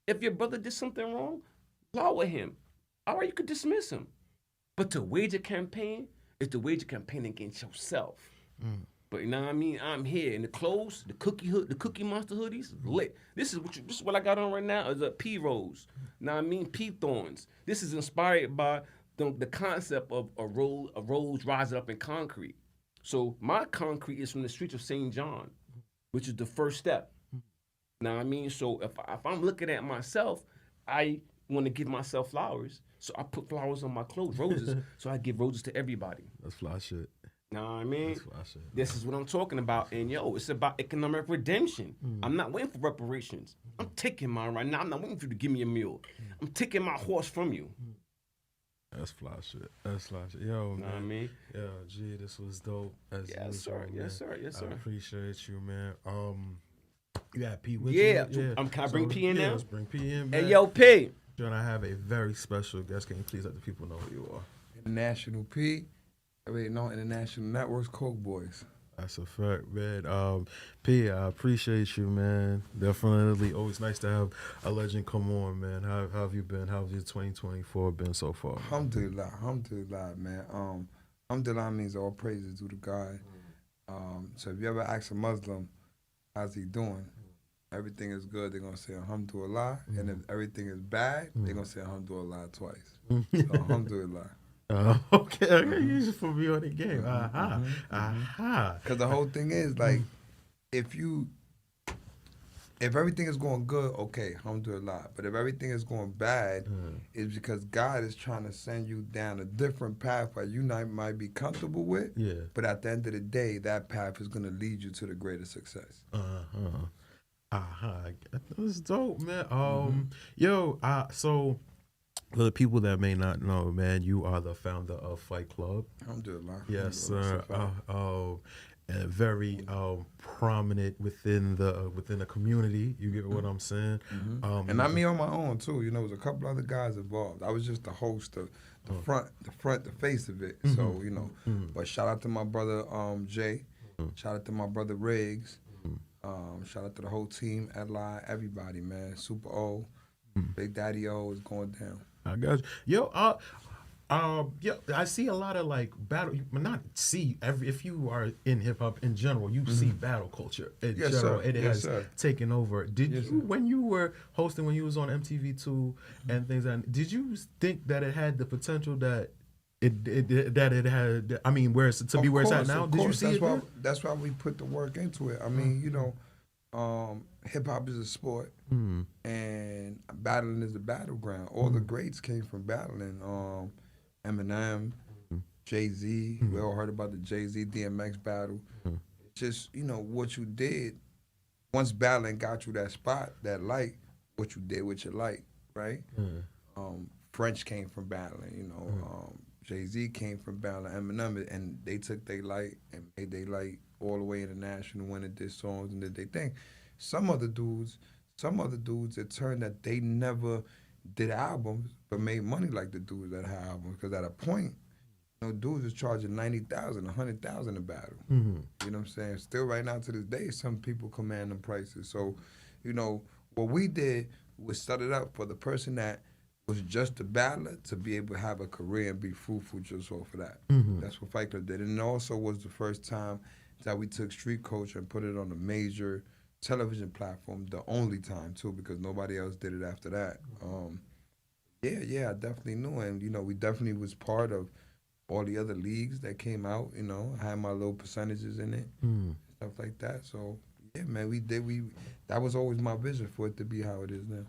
If your brother did something wrong, law with him. All right, you could dismiss him. But to wage a campaign is to wage a campaign against yourself. But you know what I mean? I'm here in the clothes, the Cookie Monster hoodies, lit. This is what I got on right now is a pea rose. Now I mean pea thorns. This is inspired by the concept of a rose rising up in concrete. So my concrete is from the streets of St. John, which is the first step. Know what I mean? So if I'm looking at myself, I want to give myself flowers. So I put flowers on my clothes, roses. So I give roses to everybody. That's fly shit. Know what I mean? That's fly shit. This is what I'm talking about. And yo, it's about economic redemption. I'm not waiting for reparations. I'm taking mine right now. I'm not waiting for you to give me a meal. I'm taking my horse from you. That's fly shit. That's fly shit. Yo, Know what I man. mean? Yo, G, this was dope. As Yes, usual, sir. man. Yes, sir. Yes, sir. I appreciate you, man. You got P with Yeah. you? Can I bring P in now? Let's bring P in, man. Hey, yo, P. John, I have a very special guest. Can you please let the people know who you are? International P. Everybody know International Networks, Coke Boys. That's a fact, man. P, I appreciate you, man. Definitely always nice to have a legend come on, man. How have you been? How's your 2024 been so far? Alhamdulillah, man. Alhamdulillah means all praises due to God. So if you ever ask a Muslim, how's he doing? Everything is good, they're going to say Alhamdulillah. And if everything is bad, they're going to say Alhamdulillah twice. So Alhamdulillah. Okay, you just put me on the game. Aha. Because the whole thing is, like, if everything is going good, okay, alhamdulillah. But if everything is going bad, it's because God is trying to send you down a different path that you might be comfortable with. Yeah. But at the end of the day, that path is going to lead you to the greater success. That's dope, man. So for the people that may not know, man, you are the founder of Fight Club. Alhamdulillah. Yes, sir. Very prominent within the community. You get what I'm saying? And not me on my own too. You know, there's a couple other guys involved. I was just the host of the face of it. So, you know, but shout out to my brother Jay. Shout out to my brother Riggs. Shout out to the whole team, Adlai, everybody, man. Super O, Big Daddy O is going down. I got you. I see a lot of like battle. Not see if you are in hip hop in general, you see battle culture in Yes, general. sir. It Yes, has sir. taken over. Did Yes, you, sir. when you were hosting, when you was on MTV2 and things, did you think that it had the potential that it had? I mean, where it's to be where it's at now? Did you see That's why we put the work into it. I mean, you know, hip hop is a sport, and battling is a battleground. All the greats came from battling. Eminem, Jay-Z. We all heard about the Jay-Z DMX battle. Just, you know, what you did once battling got you that spot, that light. What you did with your light, right? French came from battling. You know, Jay-Z came from battling Eminem, and they took their light and made their light all the way international when it did songs and did their thing. Some other dudes, it turned that they never did albums but made money like the dudes that had albums. Because at a point, you know, dudes was charging $90,000, $100,000 a battle. You know what I'm saying? Still right now to this day, some people command them prices. So, you know, what we did was set it up for the person that was just a battler to be able to have a career and be fruitful just off of that. That's what Fight Club did. And it also was the first time that we took street culture and put it on a major television platform, the only time too, because nobody else did it after that. I definitely knew, and you know, we definitely was part of all the other leagues that came out. You know, I had my little percentages in it, stuff like that. So yeah, man, that was always my vision for it to be how it is now.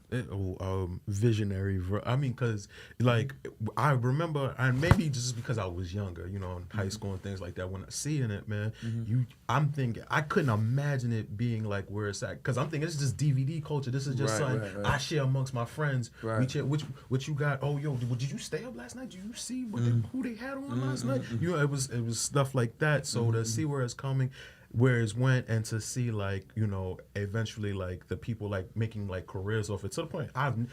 Visionary. I mean, because like I remember, and maybe just because I was younger, you know, in high school and things like that. When I seeing it, man, I'm thinking I couldn't imagine it being like where it's at. Because I'm thinking it's just DVD culture. This is just something I share amongst my friends. Right. We share, what you got? Oh, yo, did you stay up last night? Did you see who they had on last night? You know, it was stuff like that. So to see where it's coming, where it's went, and to see like, you know, eventually like the people like making like careers off it, to the point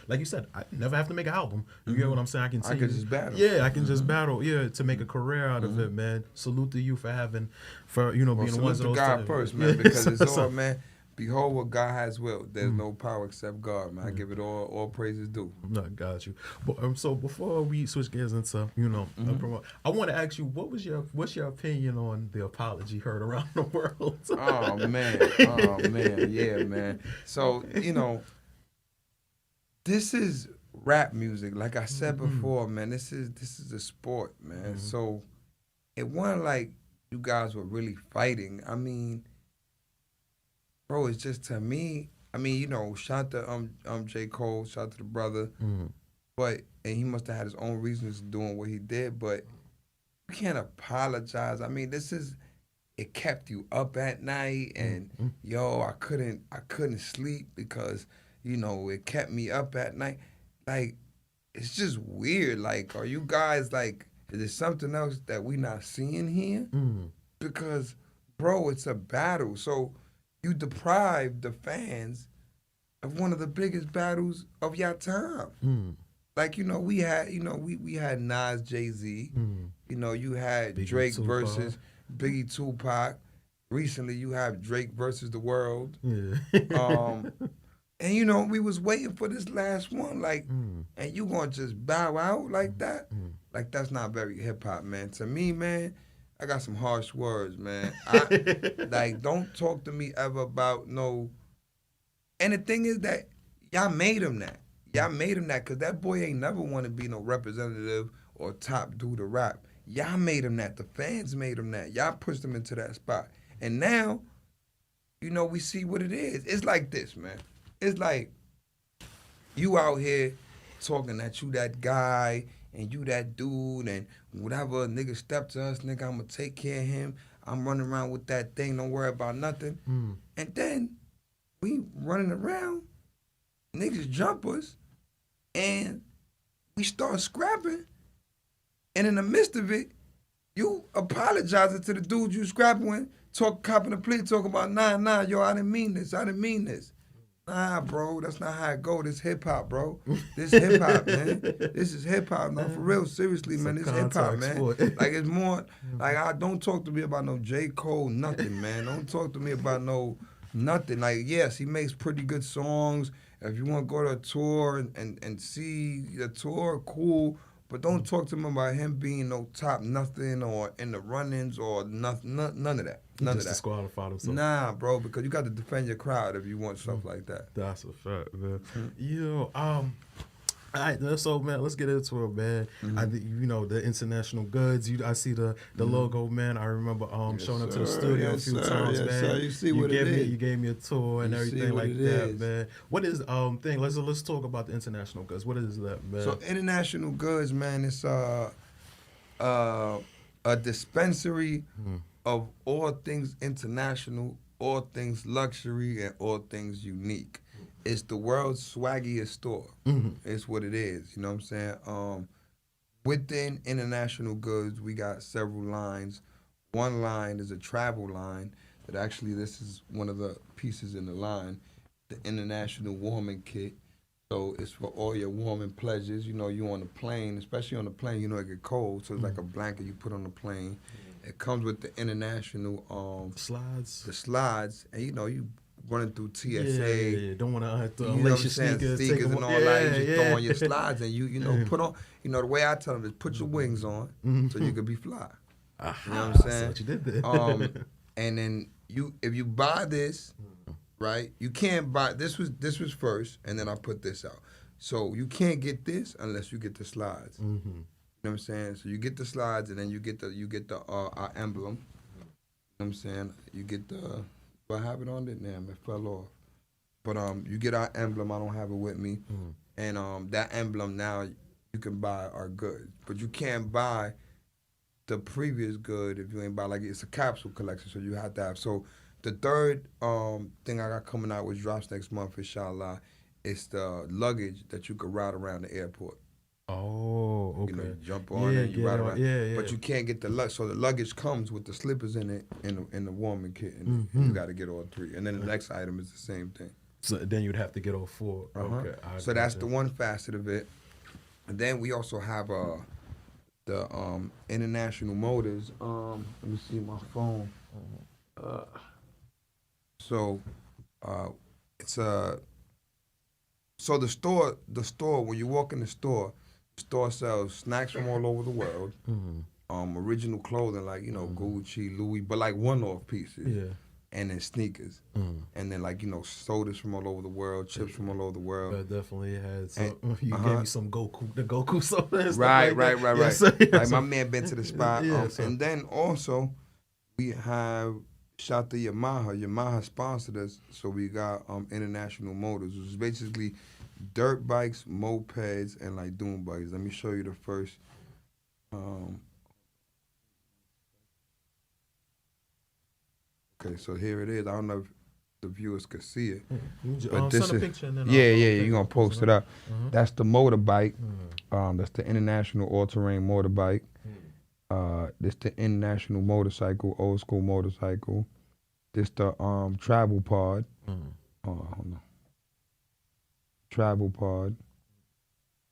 like you said, I never have to make an album. You get what I'm saying? I can just battle. Yeah, I can just battle. Yeah, to make a career out of it, man. Salute to you for you know, being the ones of those God times. first, man, because it's all, man. Behold what God has willed. There's no power except God, man. I give it all praises due. No, got you. But so before we switch gears into, you know, I want to ask you, what's your opinion on the apology heard around the world? Oh man, yeah, man. So, you know, this is rap music. Like I said before, man, this is a sport, man. So it wasn't like you guys were really fighting. I mean, bro, it's just, to me, I mean, you know, shout to J. Cole, shout to the brother. But and he must have had his own reasons doing what he did, but you can't apologize. I mean, it kept you up at night, and yo, I couldn't sleep because, you know, it kept me up at night. Like, it's just weird. Like, are you guys like, is there something else that we not seeing here? Because, bro, it's a battle. So you deprive the fans of one of the biggest battles of your time. Like, you know, we had Nas, Jay-Z. You know, you had Biggie, Drake Tupac. versus Biggie, Tupac. Recently, you have Drake versus the world. Yeah. And, you know, we was waiting for this last one. Like, and you gonna just bow out like that? Like, that's not very hip-hop, man. To me, man, I got some harsh words, man. Like, don't talk to me ever about no... And the thing is that y'all made him that. Y'all made him that because that boy ain't never want to be no representative or top dude to rap. Y'all made him that. The fans made him that. Y'all pushed him into that spot. And now, you know, we see what it is. It's like this, man. It's like you out here talking that you that guy and you that dude and whatever nigga step to us, nigga, I'm going to take care of him. I'm running around with that thing. Don't worry about nothing. And then we running around, niggas jump us, and we start scrapping. And in the midst of it, you apologizing to the dude you scrapping with, copping a plea, talking about, nah, yo, I didn't mean this. Nah, bro, that's not how it go. This hip-hop, bro. This hip-hop, man. This is hip-hop. No, for real, seriously, man. This hip-hop, man. Like, it's more, like, don't talk to me about no J. Cole, nothing, man. Don't talk to me about no nothing. Like, yes, he makes pretty good songs. If you want to go to a tour and see the tour, cool. But don't talk to him about him being no top nothing or in the run-ins or nothing, none of that. None Just of that. disqualify himself. Nah, bro, because you got to defend your crowd if you want stuff like that. That's a fact, man. Yo, all right, so man, let's get into it, man. I think you know the international goods. I see the logo, man. I remember showing up to the studio a few times, man. Sir. You see what it is. You gave me a tour and You see everything what like it that, is. man. What is thing? Let's talk about the international goods. What is that, man? So international goods, man, it's a dispensary of all things international, all things luxury, and all things unique. It's the world's swaggiest store. It's what it is. You know what I'm saying? Within international goods, we got several lines. One line is a travel line that actually this is one of the pieces in the line, the International Warming Kit. So it's for all your warming pleasures. You know, you on the plane, especially on the plane, you know it get cold, so it's like a blanket you put on the plane. It comes with the international slides. The slides, and you know you running through TSA. Yeah. Don't want to have to You know unlace what your I'm saying? sneakers, take Sneakers them and off. all that. You just throw on your slides and you know, put on, you know, the way I tell them is put your wings on so you can be fly. You know what I'm saying? That's what you did there. And then if you buy this, right, you can't buy, this was first, and then I put this out. So you can't get this unless you get the slides. You know what I'm saying? So you get the slides and then you get our emblem. You know what I'm saying? You get the, do I have it on it? Damn, it fell off. But you get our emblem. I don't have it with me. And that emblem now you can buy our goods, but you can't buy the previous good if you ain't buy, like, it's a capsule collection, so you have to have. So the third thing I got coming out, which drops next month, inshallah, it's the luggage that you could ride around the airport. Oh, okay. You know, you jump on it, you ride around. Yeah. But you can't get the luggage. So the luggage comes with the slippers in it in the warming kit, and you got to get all three. And then the next item is the same thing. So then you'd have to get all four. Okay. So that's the one facet of it. And then we also have the International Motors. Let me see my phone. It's so the store when you walk in the store sells snacks from all over the world. Original clothing like, you know, Gucci, Louis, but like one-off pieces. Yeah. And then sneakers. And then, like, you know, sodas from all over the world, chips from all over the world. That definitely had some. You gave me some the Goku soda. And Right. Yes, sir. Like, my man been to the spot. Yeah, and then also we have shout to Yamaha. Yamaha sponsored us, so we got International Motors, which is basically dirt bikes, mopeds, and like dune bikes. Let me show you the first. Um, okay, so here it is. I don't know if the viewers could see it, but this send a is picture and then yeah, I'll you're gonna post it up. That's the motorbike. That's the International All-Terrain Motorbike. This the International Motorcycle, old school motorcycle. This the travel pod. Hold on. Travel pod.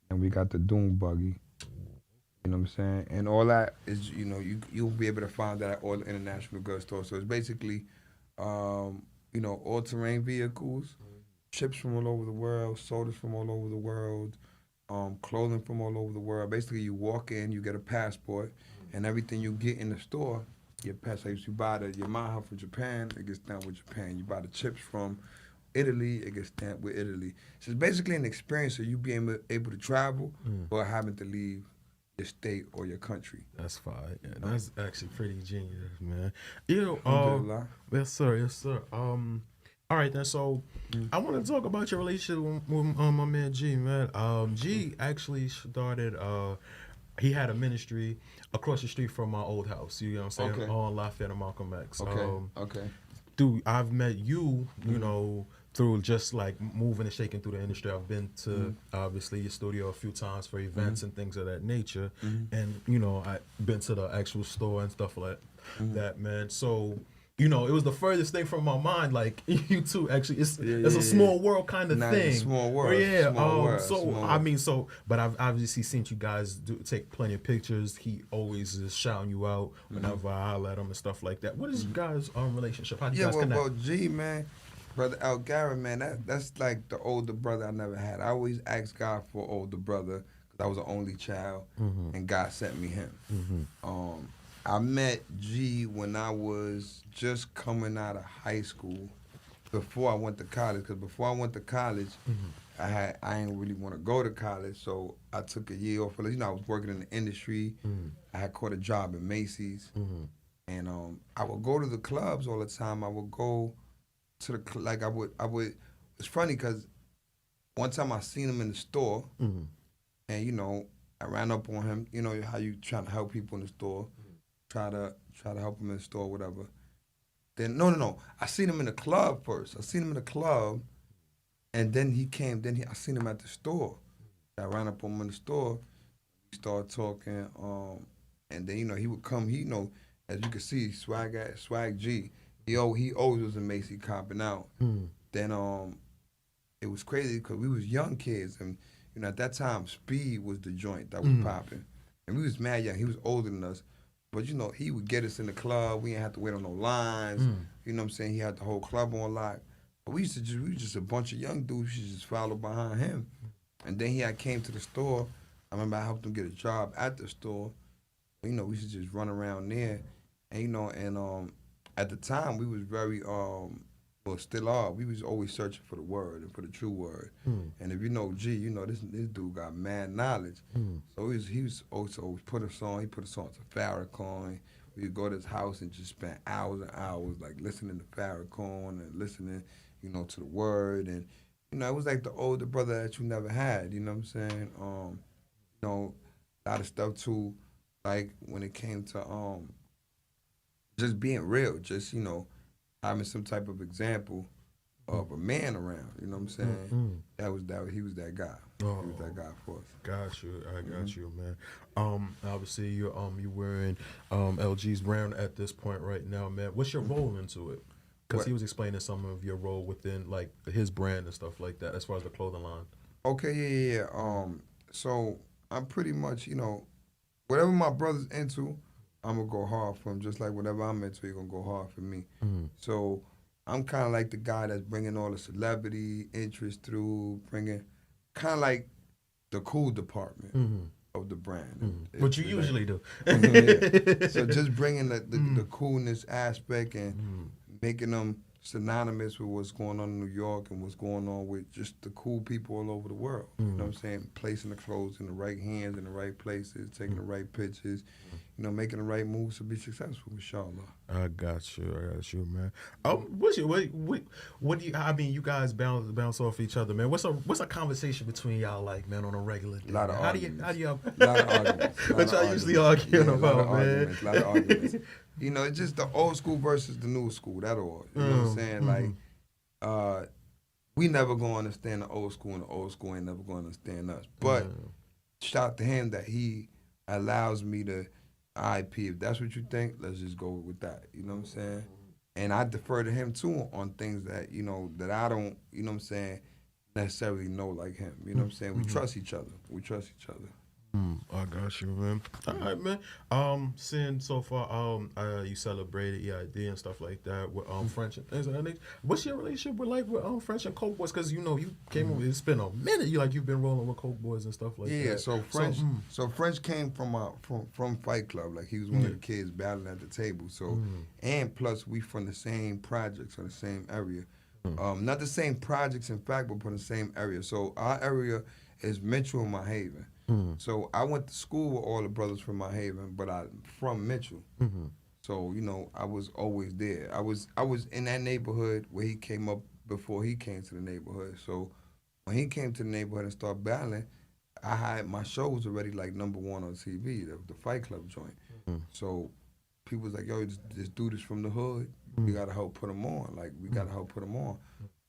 And we got the Doom buggy. You know what I'm saying? And all that is, you'll be able to find that at all the international goods stores. So it's basically, all terrain vehicles, ships from all over the world, sodas from all over the world, clothing from all over the world. Basically, you walk in, you get a passport, and everything you get in the store, your passport. You buy the Yamaha from Japan, it gets stamped with Japan. You buy the chips from Italy, it gets stamped with Italy. So it's basically an experience of you being able to travel or having to leave your state or your country. That's fine. Yeah, that's actually pretty genius, man. Yes, sir. Yes, sir. All right, then. So, I want to talk about your relationship with my man G, man. G actually started. He had a ministry across the street from my old house. You know what I'm saying? Okay. On Lafayette and Malcolm X. Okay. Dude, I've met you. You know, through just like moving and shaking through the industry. I've been to obviously your studio a few times for events and things of that nature, and I've been to the actual store and stuff like that, man. So it was the furthest thing from my mind. Like you two, actually, it's a small world kind of thing. Small world. Yeah. Small world. So small I world. mean, but I've obviously seen you guys take plenty of pictures. He always is shouting you out whenever I holler at him and stuff like that. What is you guys' relationship? How do you guys connect? Well, G, man. Brother Gara, man, that's like the older brother I never had. I always asked God for an older brother because I was the only child, and God sent me him. I met G when I was just coming out of high school, before I went to college. Because before I went to college, I didn't really want to go to college, so I took a year off. I was working in the industry. I had caught a job at Macy's, and I would go to the clubs all the time. I would go to the I would. It's funny because one time I seen him in the store, and I ran up on him. You know how you try to help people in the store, try to help him in the store, whatever. Then no, I seen him in the club first. I seen him in the club, and then he came. I seen him at the store. I ran up on him in the store. We started talking, and then he would come. As you can see, Swag G. He always was a Macy copping out. Then it was crazy because we was young kids, and at that time Speed was the joint that was popping, and we was mad young. He was older than us, but he would get us in the club. We didn't have to wait on no lines. You know what I'm saying? He had the whole club on lock. But we was just a bunch of young dudes. We just followed behind him, and then he had came to the store. I remember I helped him get a job at the store. We used to just run around there, and at the time, we was very, still are. We was always searching for the word and for the true word. And if you know G, this dude got mad knowledge. So he was also always put us on. He put us on to Farrakhan. We would go to his house and just spend hours and hours like listening to Farrakhan and listening, to the word. And it was like the older brother that you never had. You know what I'm saying? A lot of stuff too, like when it came to just being real, just, having some type of example of a man around, you know what I'm saying? He was that guy. He was that guy for us. Got you. I got you, man. Obviously you're wearing LG's brand at this point right now, man. What's your role into it? Because he was explaining some of your role within like his brand and stuff like that, as far as the clothing line. Okay, yeah. So I'm pretty much, whatever my brother's into, I'm going to go hard for him, just like whatever I'm into, he's going to go hard for me. So I'm kind of like the guy that's bringing all the celebrity interest through, bringing kind of like the cool department of the brand. What you usually do. Yeah. So just bringing the coolness aspect and making them synonymous with what's going on in New York and what's going on with just the cool people all over the world. You know what I'm saying? Placing the clothes in the right hands, in the right places, taking the right pictures. making the right moves to be successful, inshallah. I got you, man. What do you? I mean, you guys bounce off each other, man. What's a conversation between y'all like, man, on a regular day? A lot of man? arguments. How do y'all? A lot of arguments. What y'all usually arguing about, man? Arguments, a lot of arguments. It's just the old school versus the new school. That all. You know what I'm saying? Like, we never gonna understand the old school, and the old school ain't never gonna understand us. But shout out to him that he allows me to. IP, if that's what you think, let's just go with that. You know what I'm saying? And I defer to him too on things that, that I don't, necessarily know like him. You know what I'm saying? We trust each other. I got you, man. All right, man. Seeing so far, you celebrated EID and stuff like that with French and things of that nature. What's your relationship with French and Coke Boys? Because you came over. It's been a minute. You've been rolling with Coke Boys and stuff like that. Yeah. So French came from Fight Club. Like he was one of the kids battling at the table. So and plus we from the same projects or the same area. Not the same projects in fact, but from the same area. So our area is Mitchell and Mount Haven. So I went to school with all the brothers from Mount Haven, but I'm from Mitchell. So, I was always there. I was in that neighborhood where he came up before he came to the neighborhood. So when he came to the neighborhood and started battling, I had my show was already like number one on TV, the Fight Club joint. So people was like, yo, this dude is from the hood. We got to help put him on. Like, we got to help put him on.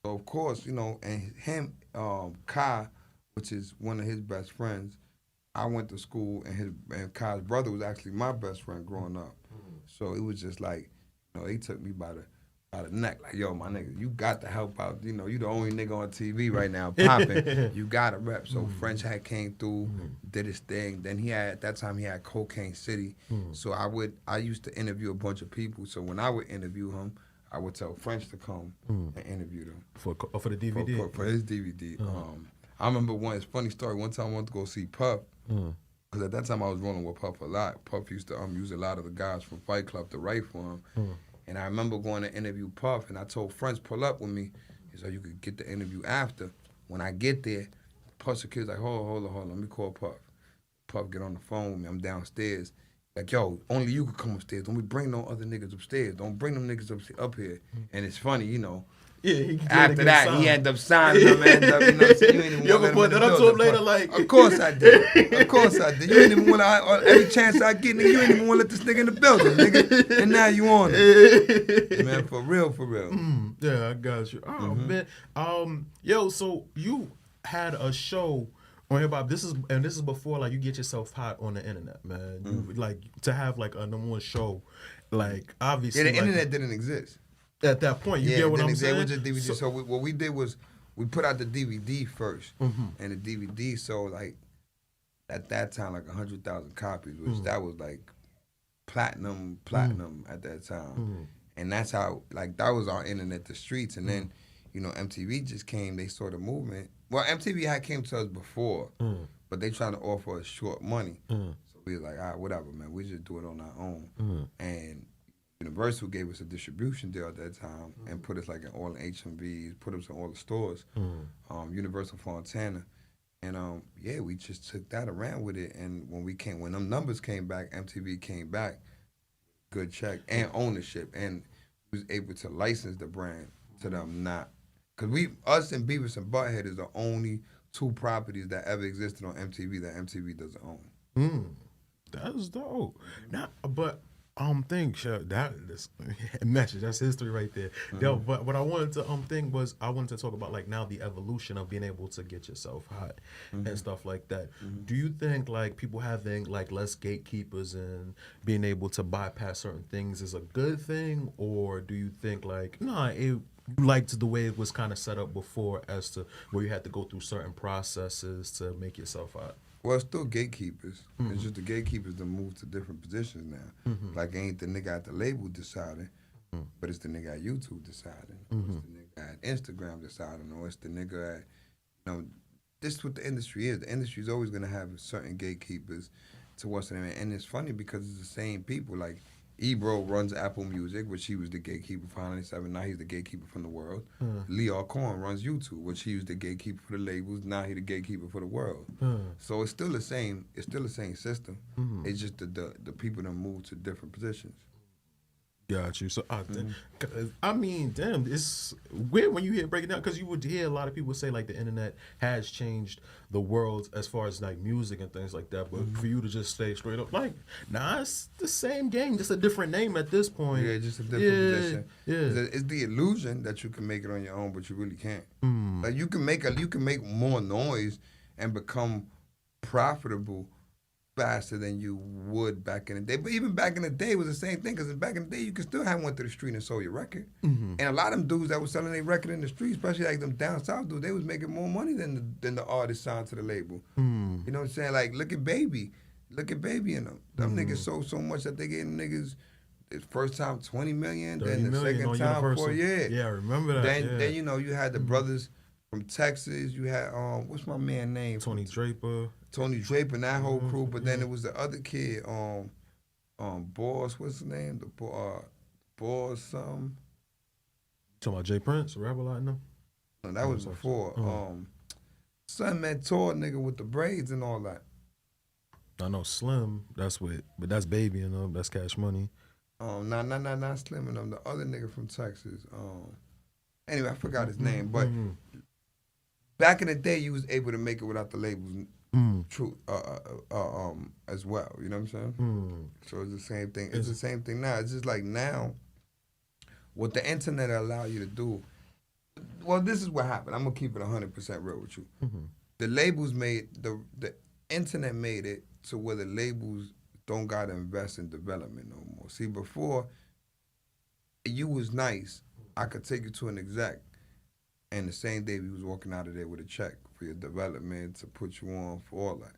So, of course, and him, Kai, which is one of his best friends, I went to school, and Kai's brother was actually my best friend growing up. So it was just like, he took me by the neck, like, yo, my nigga, you got to help out. You the only nigga on TV right now popping. You got to rep. So French came through, did his thing. Then at that time he had Cocaine City. So I used to interview a bunch of people. So when I would interview him, I would tell French to come and interview them for the DVD. For his DVD. I remember it's funny story. One time I went to go see Puff. Because at that time I was rolling with Puff a lot. Puff used to use a lot of the guys from Fight Club to write for him. And I remember going to interview Puff, and I told French, pull up with me so you could get the interview after. When I get there, Puff's kid's like, hold on, let me call Puff. Puff get on the phone with me. I'm downstairs. Like, yo, only you could come upstairs. Don't bring no other niggas upstairs. Don't bring them niggas up here. And it's funny, Yeah, after that, he ended up signing them. You ain't even you ever put that up to him later? Like, of course I did. You ain't even want to, every chance I get, nigga, you ain't even want to let this nigga in the building, nigga. And now you on it. Man, for real. Yeah, I got you. Oh, man. Yo, so you had a show on Hip Hop. This is before, like, you get yourself hot on the internet, man. You, like, to have, like, a number one show, like, obviously. Yeah, the internet didn't exist. At that point, you get what I'm saying? It was just DVD. So what we did was we put out the DVD first, and the DVD sold like at that time like 100,000 copies, which that was like platinum at that time, and that's how like that was our internet, the streets, and then MTV just came. They saw the movement. Well, MTV had came to us before, but they tried to offer us short money, so we was like, all right, whatever, man. We just do it on our own, and Universal gave us a distribution deal at that time and put us like in all the HMVs, put us in all the stores, Universal Fontana. And we just took that around with it. And when them numbers came back, MTV came back, good check and ownership. And we was able to license the brand to them because us and Beavis and Butthead is the only two properties that ever existed on MTV that MTV doesn't own. That's dope. This message, that's history right there. Yo, but what I wanted to I wanted to talk about like now the evolution of being able to get yourself hot and stuff like that. Do you think like people having like less gatekeepers and being able to bypass certain things is a good thing, or do you think like you liked the way it was kind of set up before as to where you had to go through certain processes to make yourself hot? Well, it's still gatekeepers. It's just the gatekeepers that move to different positions now. Like, ain't the nigga at the label deciding, but it's the nigga at YouTube deciding. Or it's the nigga at Instagram deciding. Or it's the nigga at, this is what the industry is. The industry is always going to have certain gatekeepers to what's the name. And it's funny because it's the same people. Like, Ebro runs Apple Music, which he was the gatekeeper for 97. Now he's the gatekeeper from the world. Leo Korn runs YouTube, which he was the gatekeeper for the labels. Now he's the gatekeeper for the world. So it's still the same. It's still the same system. It's just the people that move to different positions. Got you. So, I mean, damn, it's weird when you hear break it down because you would hear a lot of people say like the internet has changed the world as far as like music and things like that. But for you to just stay straight up, like, nah, it's the same game, just a different name at this point. Yeah, just a different position. Yeah, it's the illusion that you can make it on your own, but you really can't. Like you can make more noise and become profitable faster than you would back in the day. But even back in the day, it was the same thing, because back in the day, you could still have went to the street and sold your record. And a lot of them dudes that was selling their record in the street, especially like them down south dudes, they was making more money than the artist signed to the label. You know what I'm saying? Like, look at Baby. Look at Baby and them. Them niggas sold so much that they gave niggas the first time 20 million, then the second time 4 years. Yeah, I remember that. Then you know, you had the brothers from Texas. You had, what's my man name? Tony Draper and that whole crew, but then it was the other kid, Boss, what's his name? The Boss something. Talking about Jay Prince, rapper like them? No, that was before. Son Mentor nigga with the braids and all that. I know Slim, but that's Baby and them, that's Cash Money. Not Slim and them, the other nigga from Texas. Anyway, I forgot his name, but back in the day, you was able to make it without the labels. True, as well. You know what I'm saying? So it's the same thing. It's the same thing now. It's just like now, what the internet allow you to do. Well, this is what happened. I'm gonna keep it 100% real with you. The labels made the internet made it to where the labels don't gotta invest in development no more. See, before you was nice, I could take you to an exec, and the same day we was walking out of there with a check for your development, to put you on, for all that.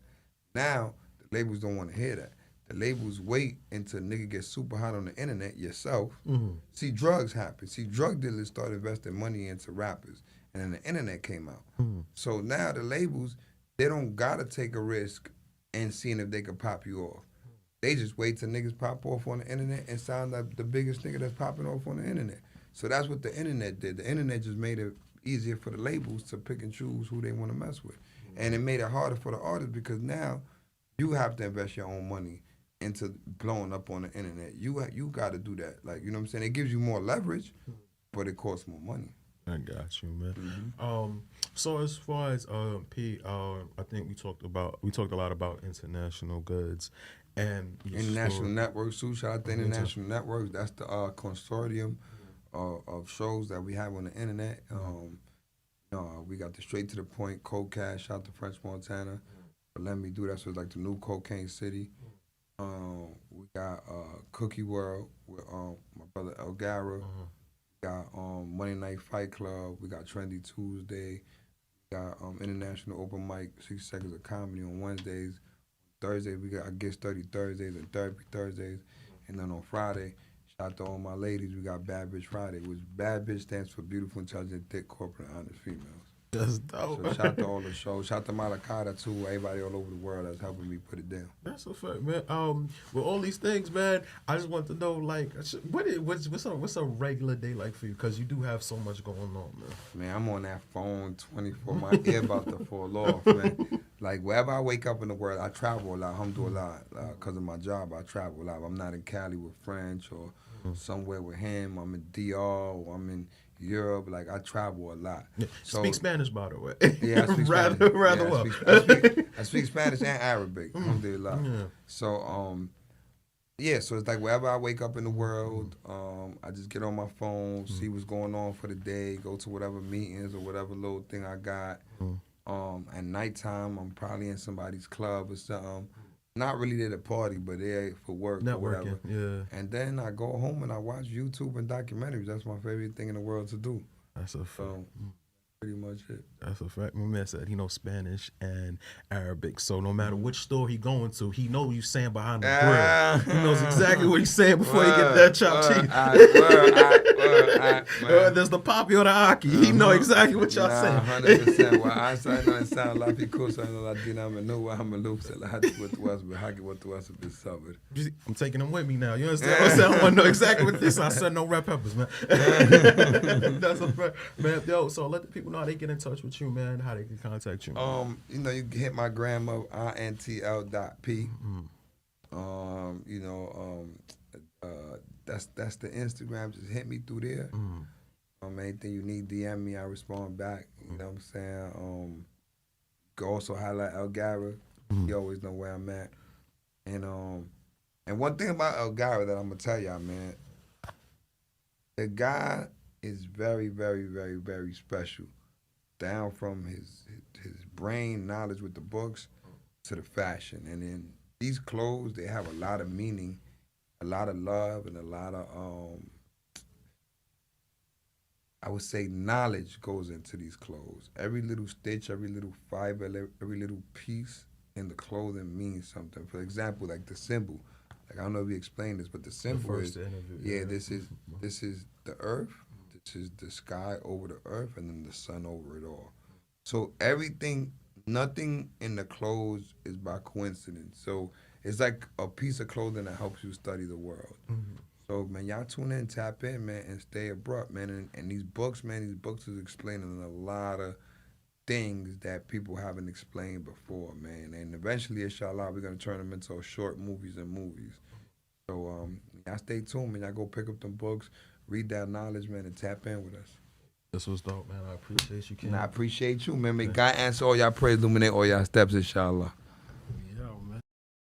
Now, the labels don't want to hear that. The labels wait until a nigga gets super hot on the internet yourself. See, drugs happen. See, drug dealers start investing money into rappers, and then the internet came out. So now the labels, they don't gotta take a risk and seeing if they can pop you off. They just wait till niggas pop off on the internet and sound like the biggest nigga that's popping off on the internet. So that's what the internet did. The internet just made it easier for the labels to pick and choose who they want to mess with. And it made it harder for the artists, because now you have to invest your own money into blowing up on the internet. You got to do that. Like, you know what I'm saying? It gives you more leverage, but it costs more money. I got you, man. So as far as P, I think we talked a lot about international goods and international networks too. Shout out to international networks. That's the consortium of shows that we have on the internet. We got the Straight to the Point, Cold Cash, shout out to French Montana for letting me do that. So it's like the new Cocaine City. We got Cookie World with my brother El Gara. We got Monday Night Fight Club. We got Trendy Tuesday. We got International Open Mic, 60 Seconds of Comedy on Wednesdays. Thursday, we got I Guess 30 Thursdays and Therapy Thursdays. And then on Friday, shout out to all my ladies, we got Bad Bitch Friday, which Bad Bitch stands for Beautiful, Intelligent, Thick, Corporate, Honest Females. That's dope. So shout out to all the shows. Shout out to Malakata too, everybody all over the world that's helping me put it down. That's a fact, man. With all these things, man, I just want to know, like, what's a regular day like for you? Because you do have so much going on, man. Man, I'm on that phone 24. My ear about to fall off, man. Like, wherever I wake up in the world, I travel a lot. Alhamdulillah. Because of my job, I travel a lot. I'm not in Cali with French or somewhere with him. I'm in DR or I'm in Europe. Like, I travel a lot. So, speak Spanish, by the way. Yeah, I speak Spanish. Rather well. I speak Spanish and Arabic. Alhamdulillah. Yeah. So, so it's like wherever I wake up in the world, I just get on my phone, see what's going on for the day, go to whatever meetings or whatever little thing I got. At nighttime, I'm probably in somebody's club or something. Not really there to party, but there for work or whatever. Yeah. And then I go home and I watch YouTube and documentaries. That's my favorite thing in the world to do. That's a fact. pretty much it. That's a fact. My man said he knows Spanish and Arabic, so no matter which store he going to, he knows you saying behind the grill. He knows exactly what he's saying before he get that chopped cheese. There's the papi or the aki. He know exactly what y'all saying. 100%. Well, I say no sound la picosa no latina me no wa hamalup se la hati what was but hagi what was a bit sober. I'm taking them with me now. You understand what I'm saying? I want to know exactly what this. I said no red peppers, man. That's a fact, man. Yo, so let the people know how they get in touch with you, man. How they can contact you. You know, you can hit my grandma intl.p. That's the Instagram. Just hit me through there. Anything you need, DM me. I respond back. You know what I'm saying? You can also highlight El Gara. You always know where I'm at. And one thing about El Gara that I'm gonna tell y'all, man, the guy is very, very, very, very special. Down from his brain knowledge with the books to the fashion. And then these clothes, they have a lot of meaning, a lot of love, and a lot of, I would say, knowledge goes into these clothes. Every little stitch, every little fiber, every little piece in the clothing means something. For example, like the symbol. Like, I don't know if you explained this, but the symbol is, this is the earth. This is the sky over the earth, and then the sun over it all. So everything, nothing in the clothes is by coincidence. So it's like a piece of clothing that helps you study the world. So, man, y'all tune in, tap in, man, and stay abrupt, man. And these books, man, is explaining a lot of things that people haven't explained before, man. And eventually, inshallah, we're going to turn them into short movies and movies. So, y'all stay tuned, man. Y'all go pick up them books. Read that knowledge, man, and tap in with us. This was dope, man. I appreciate you, Ken. And I appreciate you, man. May God answer all y'all prayers, illuminate all y'all steps, inshallah.